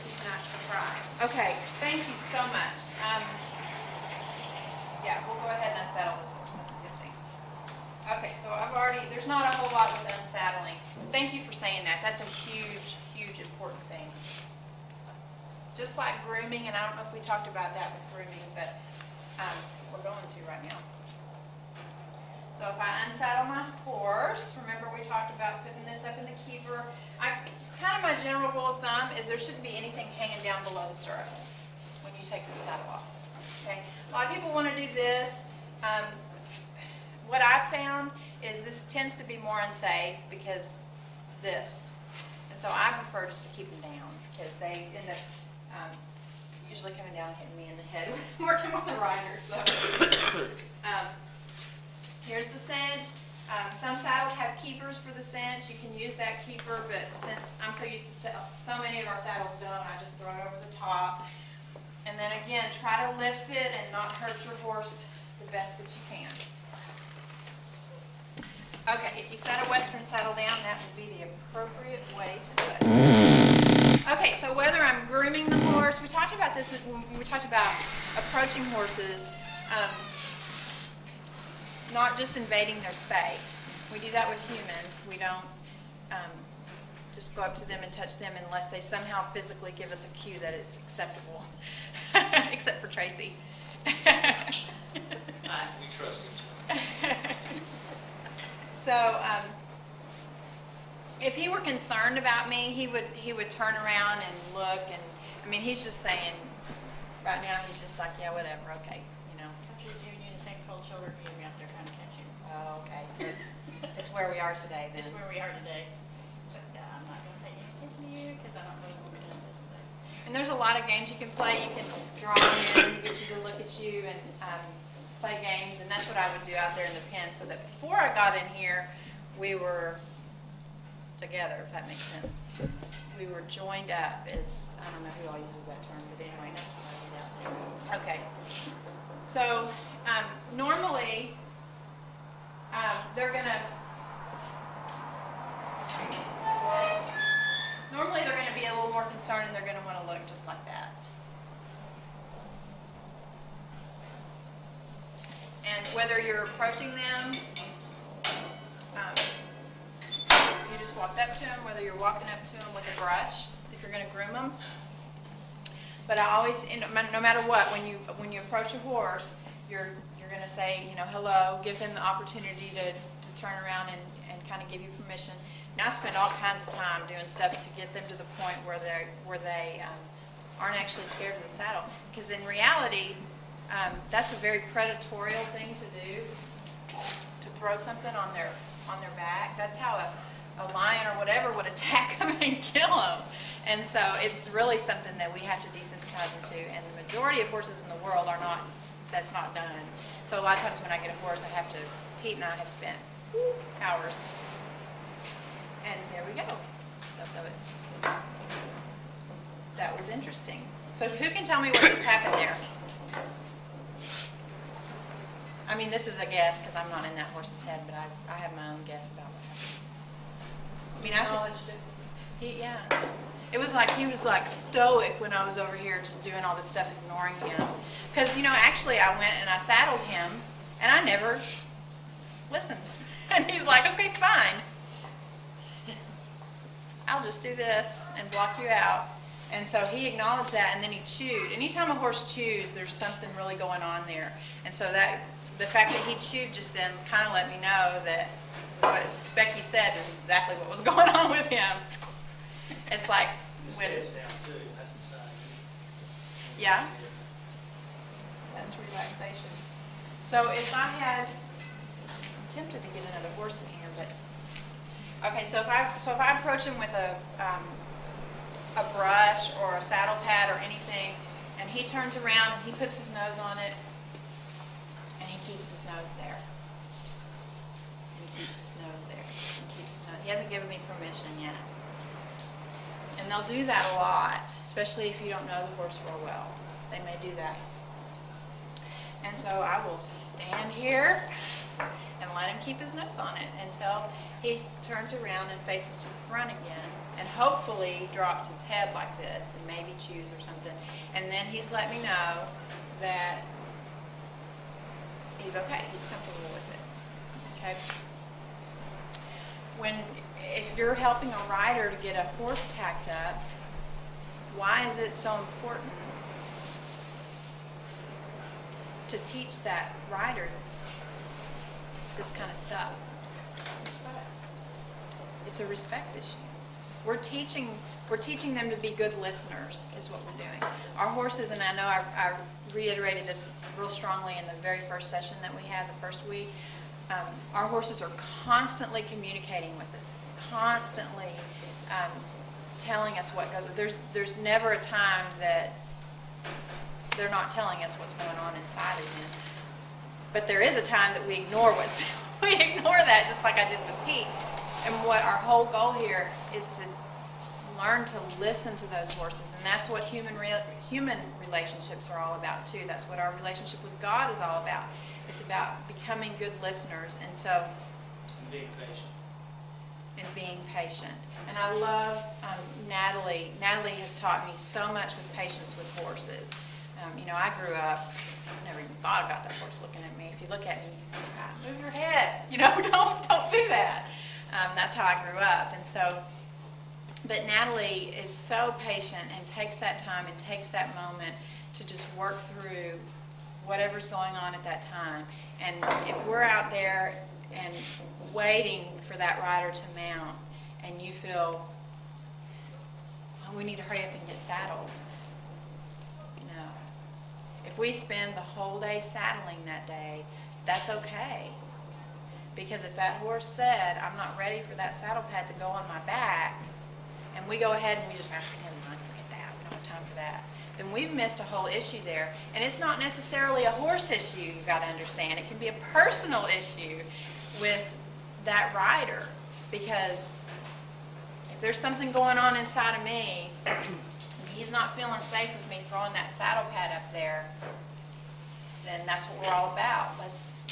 he's not surprised. Okay, thank you so much. Yeah, we'll go ahead and unsaddle this horse. That's a good thing. Okay, so there's not a whole lot with unsaddling. Thank you for saying that. That's a huge, huge important thing. Just like grooming, and I don't know if we talked about that with grooming, but we're going to right now. So if I unsaddle my horse, remember we talked about putting this up in the keeper. Kind of my general rule of thumb is there shouldn't be anything hanging down below the stirrups when you take the saddle off. Okay, a lot of people want to do this. What I've found is this tends to be more unsafe because this. And so I prefer just to keep them down because they end up usually coming down and hitting me in the head working with the rider. So here's the cinch. Some saddles have keepers for the cinch. You can use that keeper, but since I'm so used to so many of our saddles don't, I just throw it over the top. And then again, try to lift it and not hurt your horse the best that you can. Okay, if you set a Western saddle down, that would be the appropriate way to do it. Okay, so whether I'm grooming the horse, we talked about this when we talked about approaching horses, not just invading their space. We do that with humans. We don't just go up to them and touch them unless they somehow physically give us a cue that it's acceptable, except for Tracy. We trust each other. So if he were concerned about me, he would turn around and look, and I mean he's just saying right now he's just like, yeah, whatever, okay, you know. I'm just giving you the same cold shoulder view out there trying to catch you. Oh, okay, so it's where we are today then. That's where we are today. So I'm not going to pay any attention to you because I don't know what we're doing this today. And there's a lot of games you can play. You can draw them in, get you to look at you, and play games, and that's what I would do out there in the pen, so that before I got in here, we were together, if that makes sense. We were joined up as, I don't know who all uses that term, but anyway, that's what I did out there. Okay. So, normally, they're going to be a little more concerned, and they're going to want to look just like that. And whether you're approaching them, you just walked up to them, whether you're walking up to them with a brush, if you're going to groom them. But I always, no matter what, when you approach a horse, you're going to say, you know, hello, give him the opportunity to turn around and kind of give you permission. Now I spend all kinds of time doing stuff to get them to the point where they aren't actually scared of the saddle, because in reality, that's a very predatory thing to do, to throw something on their back. That's how a lion or whatever would attack them and kill them. And so it's really something that we have to desensitize them to. And the majority of horses in the world are not, that's not done. So a lot of times when I get a horse, Pete and I have spent hours. And there we go. So that was interesting. So who can tell me what just happened there? I mean, this is a guess because I'm not in that horse's head, but I have my own guess about what happened. I mean, I acknowledged it. Yeah. It was like he was like stoic when I was over here just doing all this stuff, ignoring him. Because, you know, actually I went and I saddled him, and I never listened. And he's like, okay, fine. I'll just do this and block you out. And so he acknowledged that, and then he chewed. Anytime a horse chews, there's something really going on there. And so the fact that he chewed just then kind of let me know that what Becky said is exactly what was going on with him. It's like His head's down too, that's the side. Yeah. That's relaxation. So if I had, I'm tempted to get another horse in here, but okay. So if I approach him with a brush or a saddle pad or anything, and he turns around and he puts his nose on it, and he keeps his nose there. And he keeps his nose there. He keeps his nose. He hasn't given me permission yet. And they'll do that a lot, especially if you don't know the horse real well. They may do that. And so I will stand here and let him keep his nose on it until he turns around and faces to the front again, and hopefully drops his head like this and maybe chews or something. And then he's let me know that he's okay, he's comfortable with it. Okay? If you're helping a rider to get a horse tacked up, why is it so important to teach that rider this kind of stuff? It's a respect issue. We're teaching them to be good listeners is what we're doing. Our horses, and I know I reiterated this real strongly in the very first session that we had the first week, our horses are constantly communicating with us, constantly telling us what goes on. There's never a time that they're not telling us what's going on inside of them. But there is a time that we ignore we ignore that, just like I did with Pete. And what our whole goal here is to learn to listen to those horses, and that's what human relationships are all about too. That's what our relationship with God is all about. It's about becoming good listeners, and so Being patient. and being patient. And I love Natalie. Natalie has taught me so much with patience with horses. You know, I grew up, never even thought about that horse looking at me. If you look at me, move your head. You know, don't do that. That's how I grew up. And so, but Natalie is so patient and takes that time and takes that moment to just work through whatever's going on at that time. And if we're out there and waiting for that rider to mount, and you feel, oh, we need to hurry up and get saddled. No. If we spend the whole day saddling that day, that's okay. Because if that horse said, I'm not ready for that saddle pad to go on my back, and we go ahead and we just, never mind, forget that, we don't have time for that, then we've missed a whole issue there. And it's not necessarily a horse issue, you've got to understand. It can be a personal issue with that rider, because if there's something going on inside of me, and he's not feeling safe with me throwing that saddle pad up there, then that's what we're all about. Let's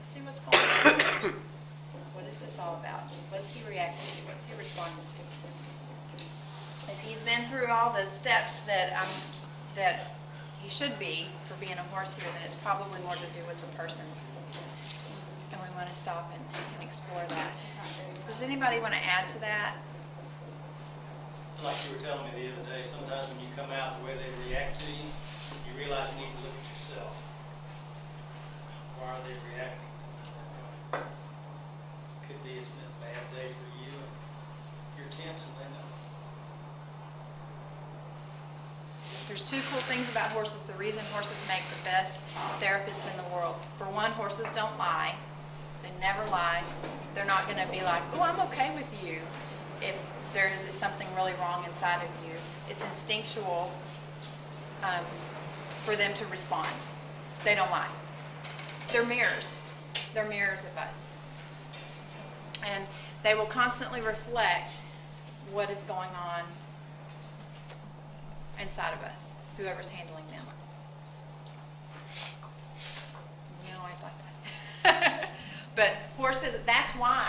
see what's going on. What is this all about? What's he reacting to? What's he responding to? If he's been through all the steps that he should be for being a horse here, then it's probably more to do with the person. And we want to stop and explore that. Does anybody want to add to that? Like you were telling me the other day, sometimes when you come out, the way they react to you, you realize you need to look at yourself. Why are they reacting? Could be it's been a bad day for you, and you're tense and they know. There's two cool things about horses. The reason horses make the best therapists in the world. For one, horses don't lie. They never lie. They're not going to be like, oh, I'm okay with you if there is something really wrong inside of you. It's instinctual for them to respond. They don't lie. They're mirrors. They're mirrors of us. And they will constantly reflect what is going on inside of us, whoever's handling them. We don't always like that. But horses, that's why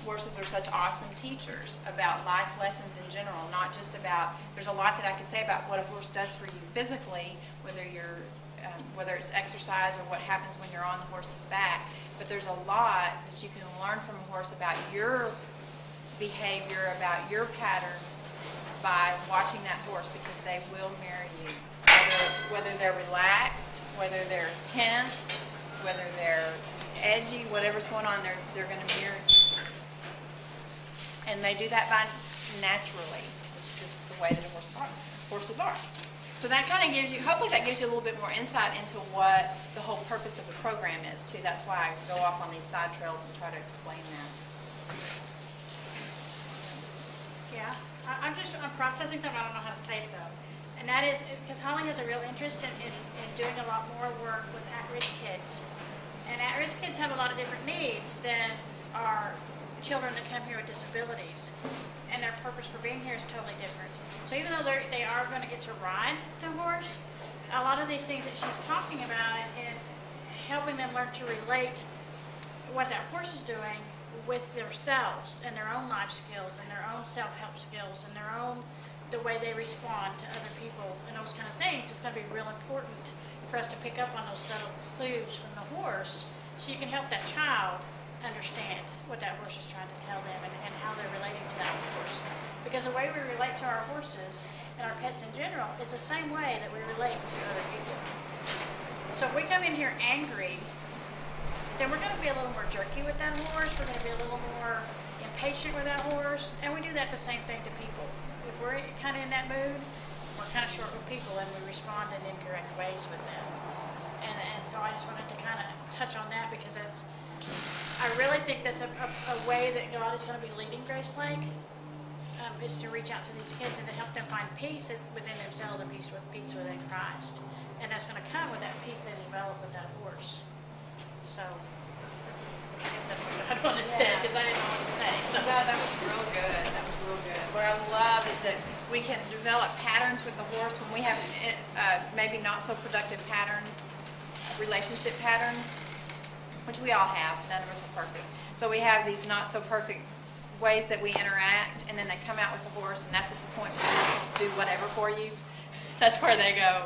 horses are such awesome teachers about life lessons in general, not just about, there's a lot that I could say about what a horse does for you physically, whether it's exercise or what happens when you're on the horse's back, but there's a lot that you can learn from a horse about your behavior, about your patterns by watching that horse, because they will mirror you. Whether they're relaxed, whether they're tense, whether they're edgy, whatever's going on, they're going to mirror you. And they do that by naturally. It's just the way that horses are. So that kind of gives you, hopefully that gives you a little bit more insight into what the whole purpose of the program is too. That's why I go off on these side trails and try to explain that. Yeah, I'm processing something, I don't know how to say it though. And that is because Holly has a real interest in doing a lot more work with at-risk kids. And at-risk kids have a lot of different needs than our children that come here with disabilities. And their purpose for being here is totally different. So even though they are going to get to ride the horse, a lot of these things that she's talking about and helping them learn to relate what that horse is doing with themselves and their own life skills and their own self-help skills and the way they respond to other people and those kind of things is going to be real important for us to pick up on those subtle clues from the horse so you can help that child understand what that horse is trying to tell them and how they're relating to that horse. Because the way we relate to our horses and our pets in general is the same way that we relate to other people. So if we come in here angry, then we're going to be a little more jerky with that horse, we're going to be a little more impatient with that horse, and we do that the same thing to people. If we're kind of in that mood, we're kind of short with people and we respond in incorrect ways with them. And so I just wanted to kind of touch on that because I really think that's a way that God is going to be leading Grace Lake, is to reach out to these kids and to help them find peace within themselves and peace within Christ. And that's going to come with that peace they develop with that horse. So, I guess that's what God wanted to say, because I didn't know what to say. So. No, that was real good. That was real good. What I love is that we can develop patterns with the horse when we have maybe not so productive patterns, relationship patterns, which we all have. None of us are perfect. So we have these not so perfect ways that we interact, and then they come out with the horse, and that's at the point where they do whatever for you. That's where they go,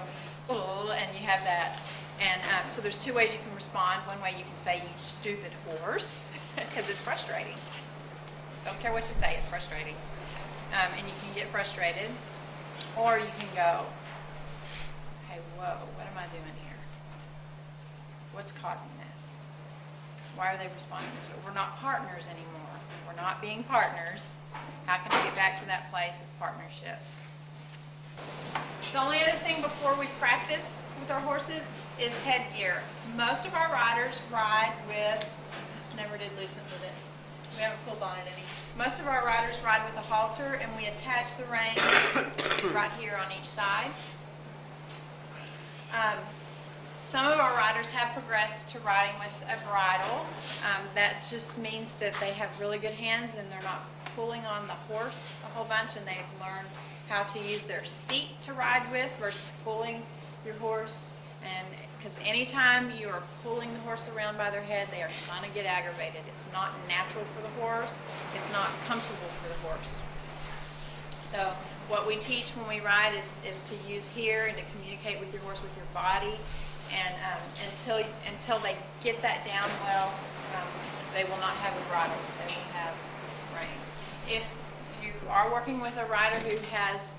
oh, and you have that. And so there's two ways you can respond. One way you can say, you stupid horse, because it's frustrating. Don't care what you say, it's frustrating. And you can get frustrated. Or you can go, okay, whoa, what am I doing here? What's causing this? Why are they responding this way? We're not partners anymore. We're not being partners. How can we get back to that place of partnership? The only other thing before we practice with our horses is headgear. Most of our riders ride with, this never did loosen with it. We haven't pulled on it any. Most of our riders ride with a halter, and we attach the reins right here on each side. Some of our riders have progressed to riding with a bridle. That just means that they have really good hands and they're not pulling on the horse a whole bunch, and they've learned how to use their seat to ride with versus pulling your horse. And because anytime you are pulling the horse around by their head, they are going to get aggravated. It's not natural for the horse. It's not comfortable for the horse. So what we teach when we ride is to use here and to communicate with your horse with your body. And until they get that down well, they will not have a bridle. They will have reins. If you are working with a rider who has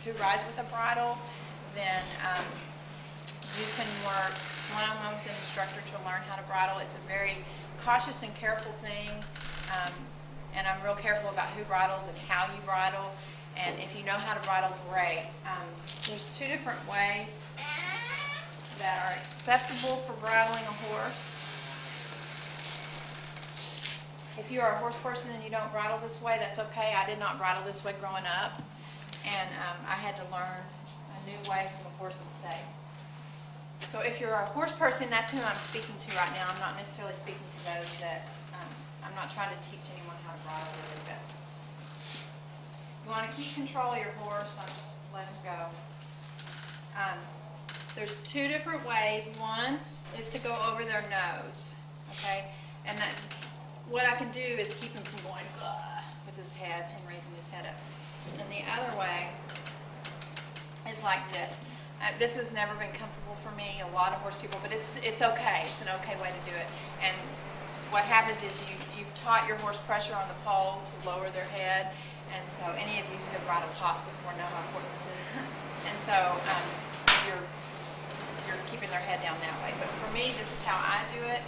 who rides with a bridle, then you can work one-on-one with an instructor to learn how to bridle. It's a very cautious and careful thing, and I'm real careful about who bridles and how you bridle. And if you know how to bridle, great. There's two different ways that are acceptable for bridling a horse. If you are a horse person and you don't bridle this way, that's okay. I did not bridle this way growing up, and I had to learn a new way from a horse's say. So if you're a horse person, that's who I'm speaking to right now. I'm not necessarily speaking to those that, I'm not trying to teach anyone how to bridle really, but you want to keep control of your horse, not just let him go. There's two different ways. One is to go over their nose, okay? And that, what I can do is keep him from going with his head and raising his head up. And the other way is like this. This has never been comfortable for me, a lot of horse people, but it's okay. It's an okay way to do it. And what happens is you've taught your horse pressure on the pole to lower their head. And so any of you who have bridled hoss before know how important this is. And so you're keeping their head down that way. But for me, this is how I do it.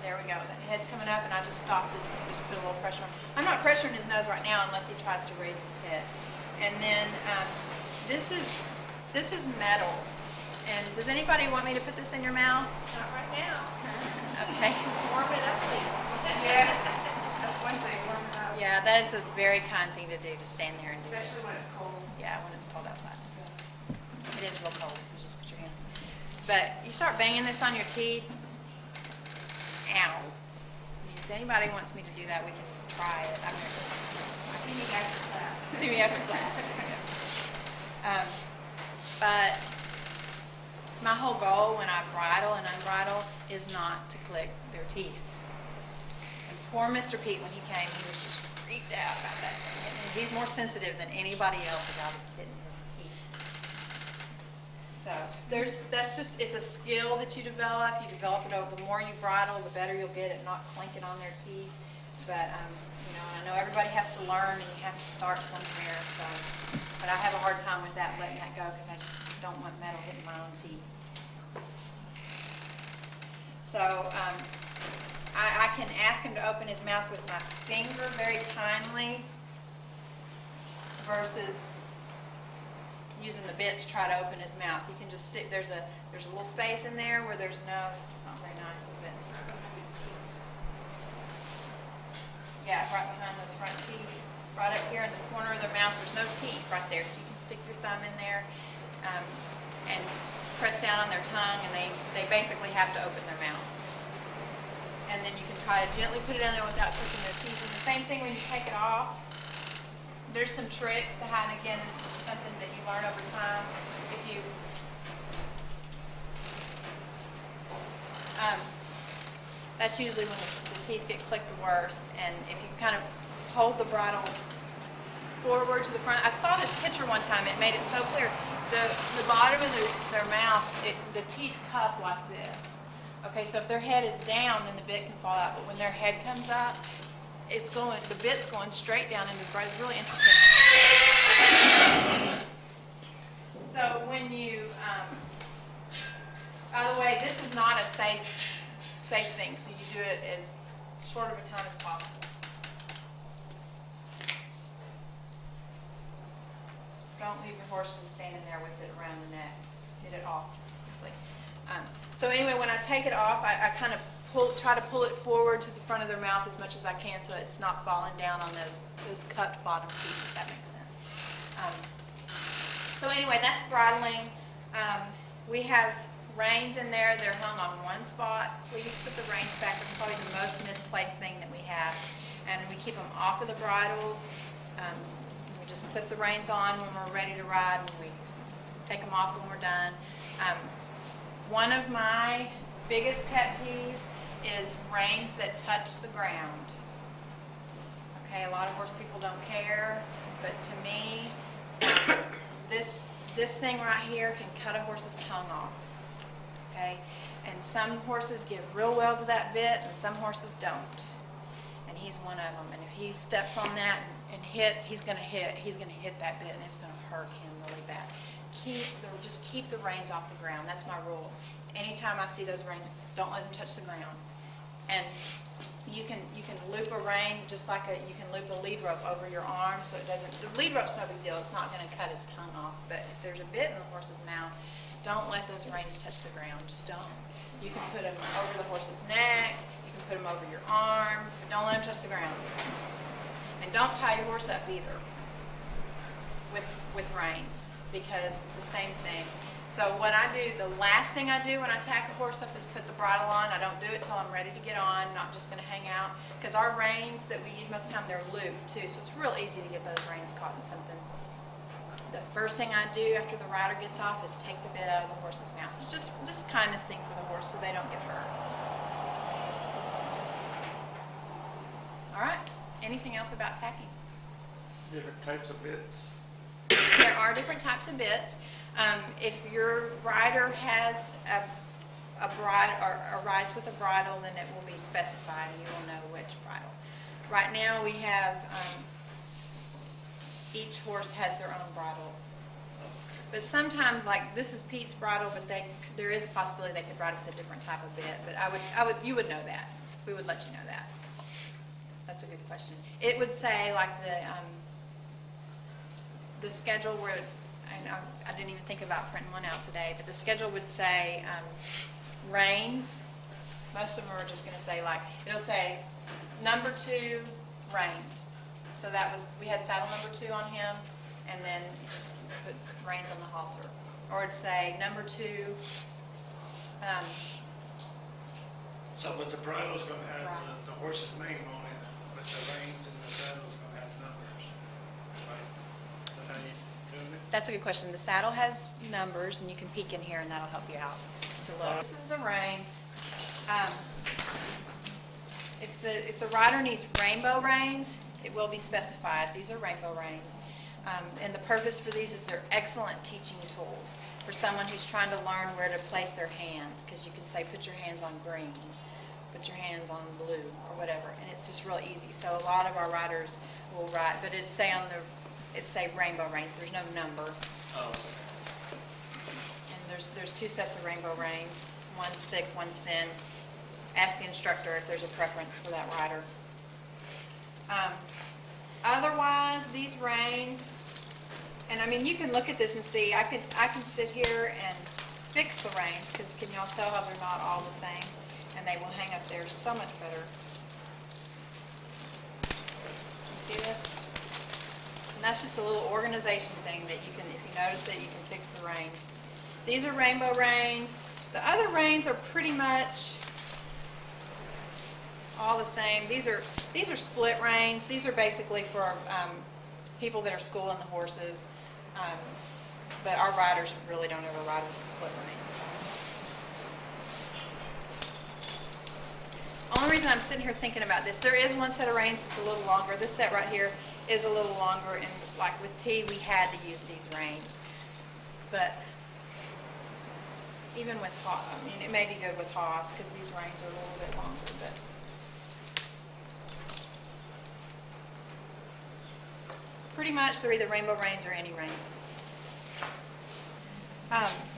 There we go. The head's coming up, and I just stopped it and just put a little pressure on. I'm not pressuring his nose right now unless he tries to raise his head. And then this is metal. And does anybody want me to put this in your mouth? Not right now. Okay. Warm it up, please. Yeah. That's one thing, warm it up. Yeah, that is a very kind thing to do, to stand there and do it. Especially when it's But you start banging this on your teeth, ow. If anybody wants me to do that, we can try it. I'm gonna see me after class. See me after class. But my whole goal when I bridle and unbridle is not to click their teeth. And poor Mr. Pete, when he came, he was just freaked out about that thing. And he's more sensitive than anybody else about hitting his teeth. So it's a skill that you develop. You develop it over, the more you bridle, the better you'll get at not clinking on their teeth. But, I know everybody has to learn and you have to start somewhere. So, but I have a hard time with that, letting that go, because I just don't want metal hitting my own teeth. So I can ask him to open his mouth with my finger very kindly versus using the bit to try to open his mouth. You can just stick, there's a little space in there where there's no, it's not very nice, is it? Yeah, right behind those front teeth, right up here in the corner of their mouth, there's no teeth right there, so you can stick your thumb in there and press down on their tongue, and they basically have to open their mouth. And then you can try to gently put it in there without clicking their teeth. And the same thing when you take it off. There's some tricks to how, and again, this is just something that you learn over time. If you that's usually when the teeth get clicked the worst. And if you kind of hold the bridle forward to the front. I saw this picture one time. It made it so clear. The bottom of their mouth, the teeth cup like this. Okay, so if their head is down, then the bit can fall out. But when their head comes up, the bit's going straight down into the bridle. It's really interesting. So when you, by the way, this is not a safe thing. So you do it as short of a time as possible. Don't leave your horse just standing there with it around the neck. Get it off quickly. So anyway, when I take it off, I kind of try to pull it forward to the front of their mouth as much as I can, so it's not falling down on those cupped bottom teeth, if that makes sense. So anyway, that's bridling. We have reins in there. They're hung on one spot. Please put the reins back. It's probably the most misplaced thing that we have. And we keep them off of the bridles. We just clip the reins on when we're ready to ride, and we take them off when we're done. One of my biggest pet peeves is reins that touch the ground. Okay, a lot of horse people don't care, but to me, this thing right here can cut a horse's tongue off. Okay, and some horses give real well to that bit, and some horses don't. And he's one of them. And if he steps on that and hits, he's going to hit that bit, and it's going to hurt him really bad. Just keep the reins off the ground. That's my rule. Anytime I see those reins, don't let them touch the ground. And you can loop a rein just like you can loop a lead rope over your arm, so it doesn't. The lead rope's no big deal. It's not going to cut his tongue off. But if there's a bit in the horse's mouth, don't let those reins touch the ground. Just don't. You can put them over the horse's neck. You can put them over your arm, but don't let them touch the ground. And don't tie your horse up either with reins, because it's the same thing. So what I do, the last thing I do when I tack a horse up is put the bridle on. I don't do it till I'm ready to get on. I'm not just going to hang out, because our reins that we use most of the time, they're looped too, so it's real easy to get those reins caught in something. The first thing I do after the rider gets off is take the bit out of the horse's mouth. It's just kindest thing for the horse so they don't get hurt. All right. Anything else about tacking? Different types of bits. There are different types of bits. If your rider has a rides with a bridle, then it will be specified and you will know which bridle. Right now we have, each horse has their own bridle. But sometimes, like this is Pete's bridle, but there is a possibility they could ride with a different type of bit. But you would know that. We would let you know that. That's a good question. It would say like the schedule where, I didn't even think about printing one out today, but the schedule would say reins. Most of them are just going to say it'll say number 2 reins. So we had saddle number 2 on him, and then you just put reins on the halter. Or it'd say number 2 So, but the bridle's gonna have the horse's name on it, but the reins and the saddle's gonna have numbers, right? Is that how you doing it? That's a good question. The saddle has numbers, and you can peek in here, and that'll help you out to look. This is the reins. If the rider needs rainbow reins, it will be specified. These are rainbow reins. And the purpose for these is they're excellent teaching tools for someone who's trying to learn where to place their hands, because you can say, put your hands on green, put your hands on blue, or whatever, and it's just real easy. So a lot of our riders will ride, but it'd say rainbow reins. There's no number. Oh, And there's two sets of rainbow reins. One's thick, one's thin. Ask the instructor if there's a preference for that rider. Otherwise, these reins, and I mean, you can look at this and see, I can sit here and fix the reins, because can y'all tell how they're not all the same? And they will hang up there so much better. You see this? And that's just a little organization thing that you can, if you notice it, you can fix the reins. These are rainbow reins. The other reins are pretty much all the same. These are split reins. These are basically for people that are schooling the horses, but our riders really don't ever ride with the split reins. Only reason I'm sitting here thinking about this, there is one set of reins that's a little longer. This set right here is a little longer, and like with T, we had to use these reins. But even with Haas, I mean, it may be good with Haas because these reins are a little bit longer, but. Pretty much they're either rainbow reins or any reins.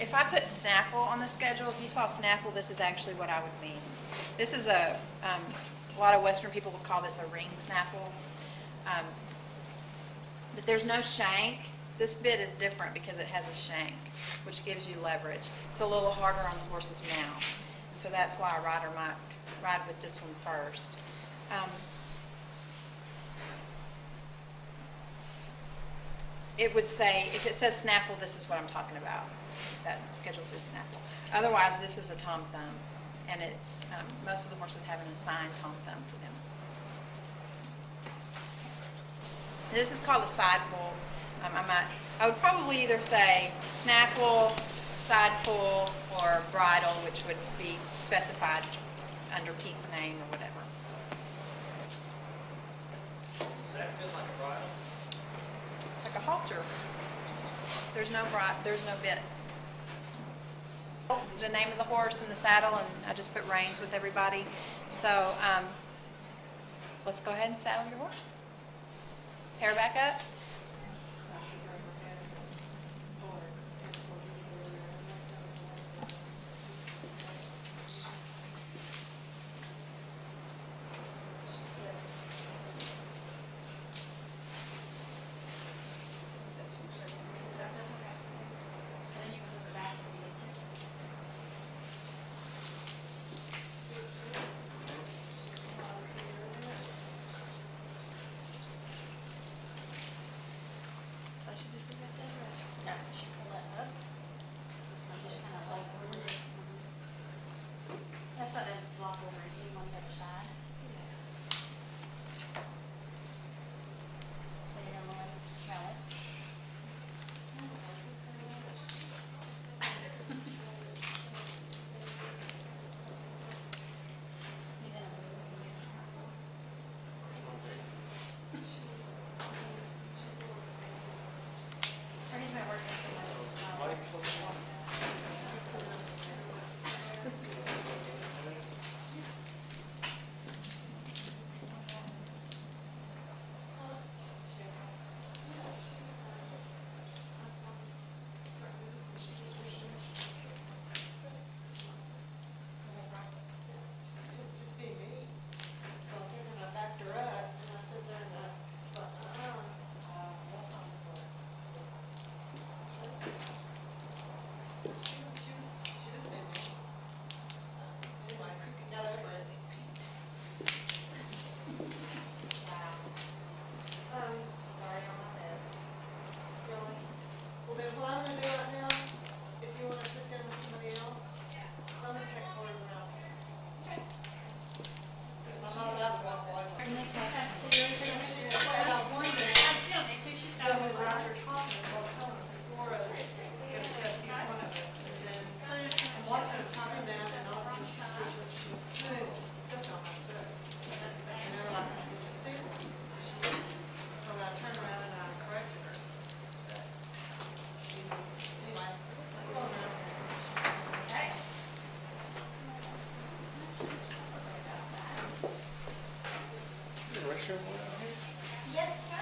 If I put snaffle on the schedule, if you saw snaffle, this is actually what I would mean. This is a lot of Western people will call this a ring snaffle. But there's no shank. This bit is different because it has a shank, which gives you leverage. It's a little harder on the horse's mouth. And so that's why a rider might ride with this one first. It would say, if it says snaffle, this is what I'm talking about. That schedule says snaffle. Otherwise, this is a tom thumb, and it's most of the horses have an assigned tom thumb to them. This is called a side pull. I would probably either say snaffle, side pull, or bridle, which would be specified under Pete's name or whatever. does that feel like a bridle? Like a halter. There's no bit. The name of the horse and the saddle, and I just put reins with everybody. So let's go ahead and saddle your horse. Hair back up. That's not a flop over anything on the other side. Then you're gonna let it smell it. He's in a or he's been working so much. It's not- Well, then what I'm gonna do right now, if you wanna put them with somebody else, so gonna take part of that. Because I'm not allowed to walk away. You don't need to, she's got When it. we're out here talking, it's all telling us, Laura's gonna test each one of us, and then I'm watching her talking down, and all of a sudden she just stepped on my foot. And they were like, I said, you see her? So I turned around and I corrected her. But she was, anyway, going around there. Okay. Yes, sir.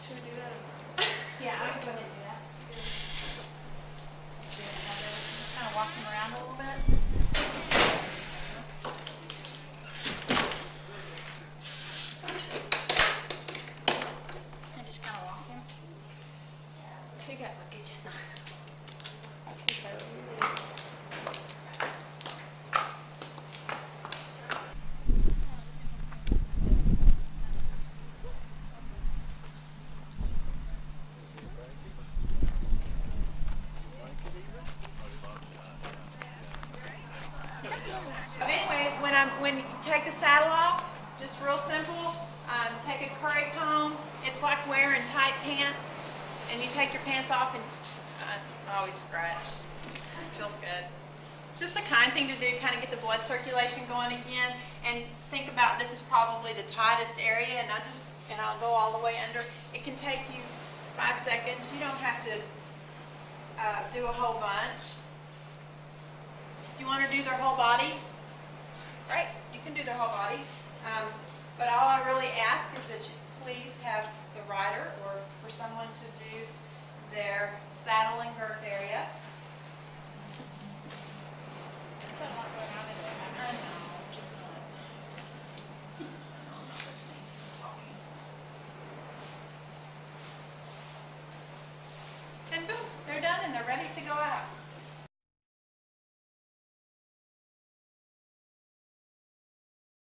Should we do that? Yeah, I can go ahead and do that. Just kind of walk them around a little bit. And just kind of walk him. He got luggage. But anyway, when you take the saddle off, just real simple, take a curry comb. It's like wearing tight pants, and you take your pants off and I always scratch. Feels good. It's just a kind thing to do, kind of get the blood circulation going again. And think about, this is probably the tightest area, and I'll go all the way under. It can take you 5 seconds. You don't have to do a whole bunch. You want to do their whole body? Great, you can do their whole body. But all I really ask is that you please have the rider or for someone to do their saddle and girth area. Got a lot going on in there. I know, just not. I'm not listening, I'm talking. And boom, they're done and they're ready to go out.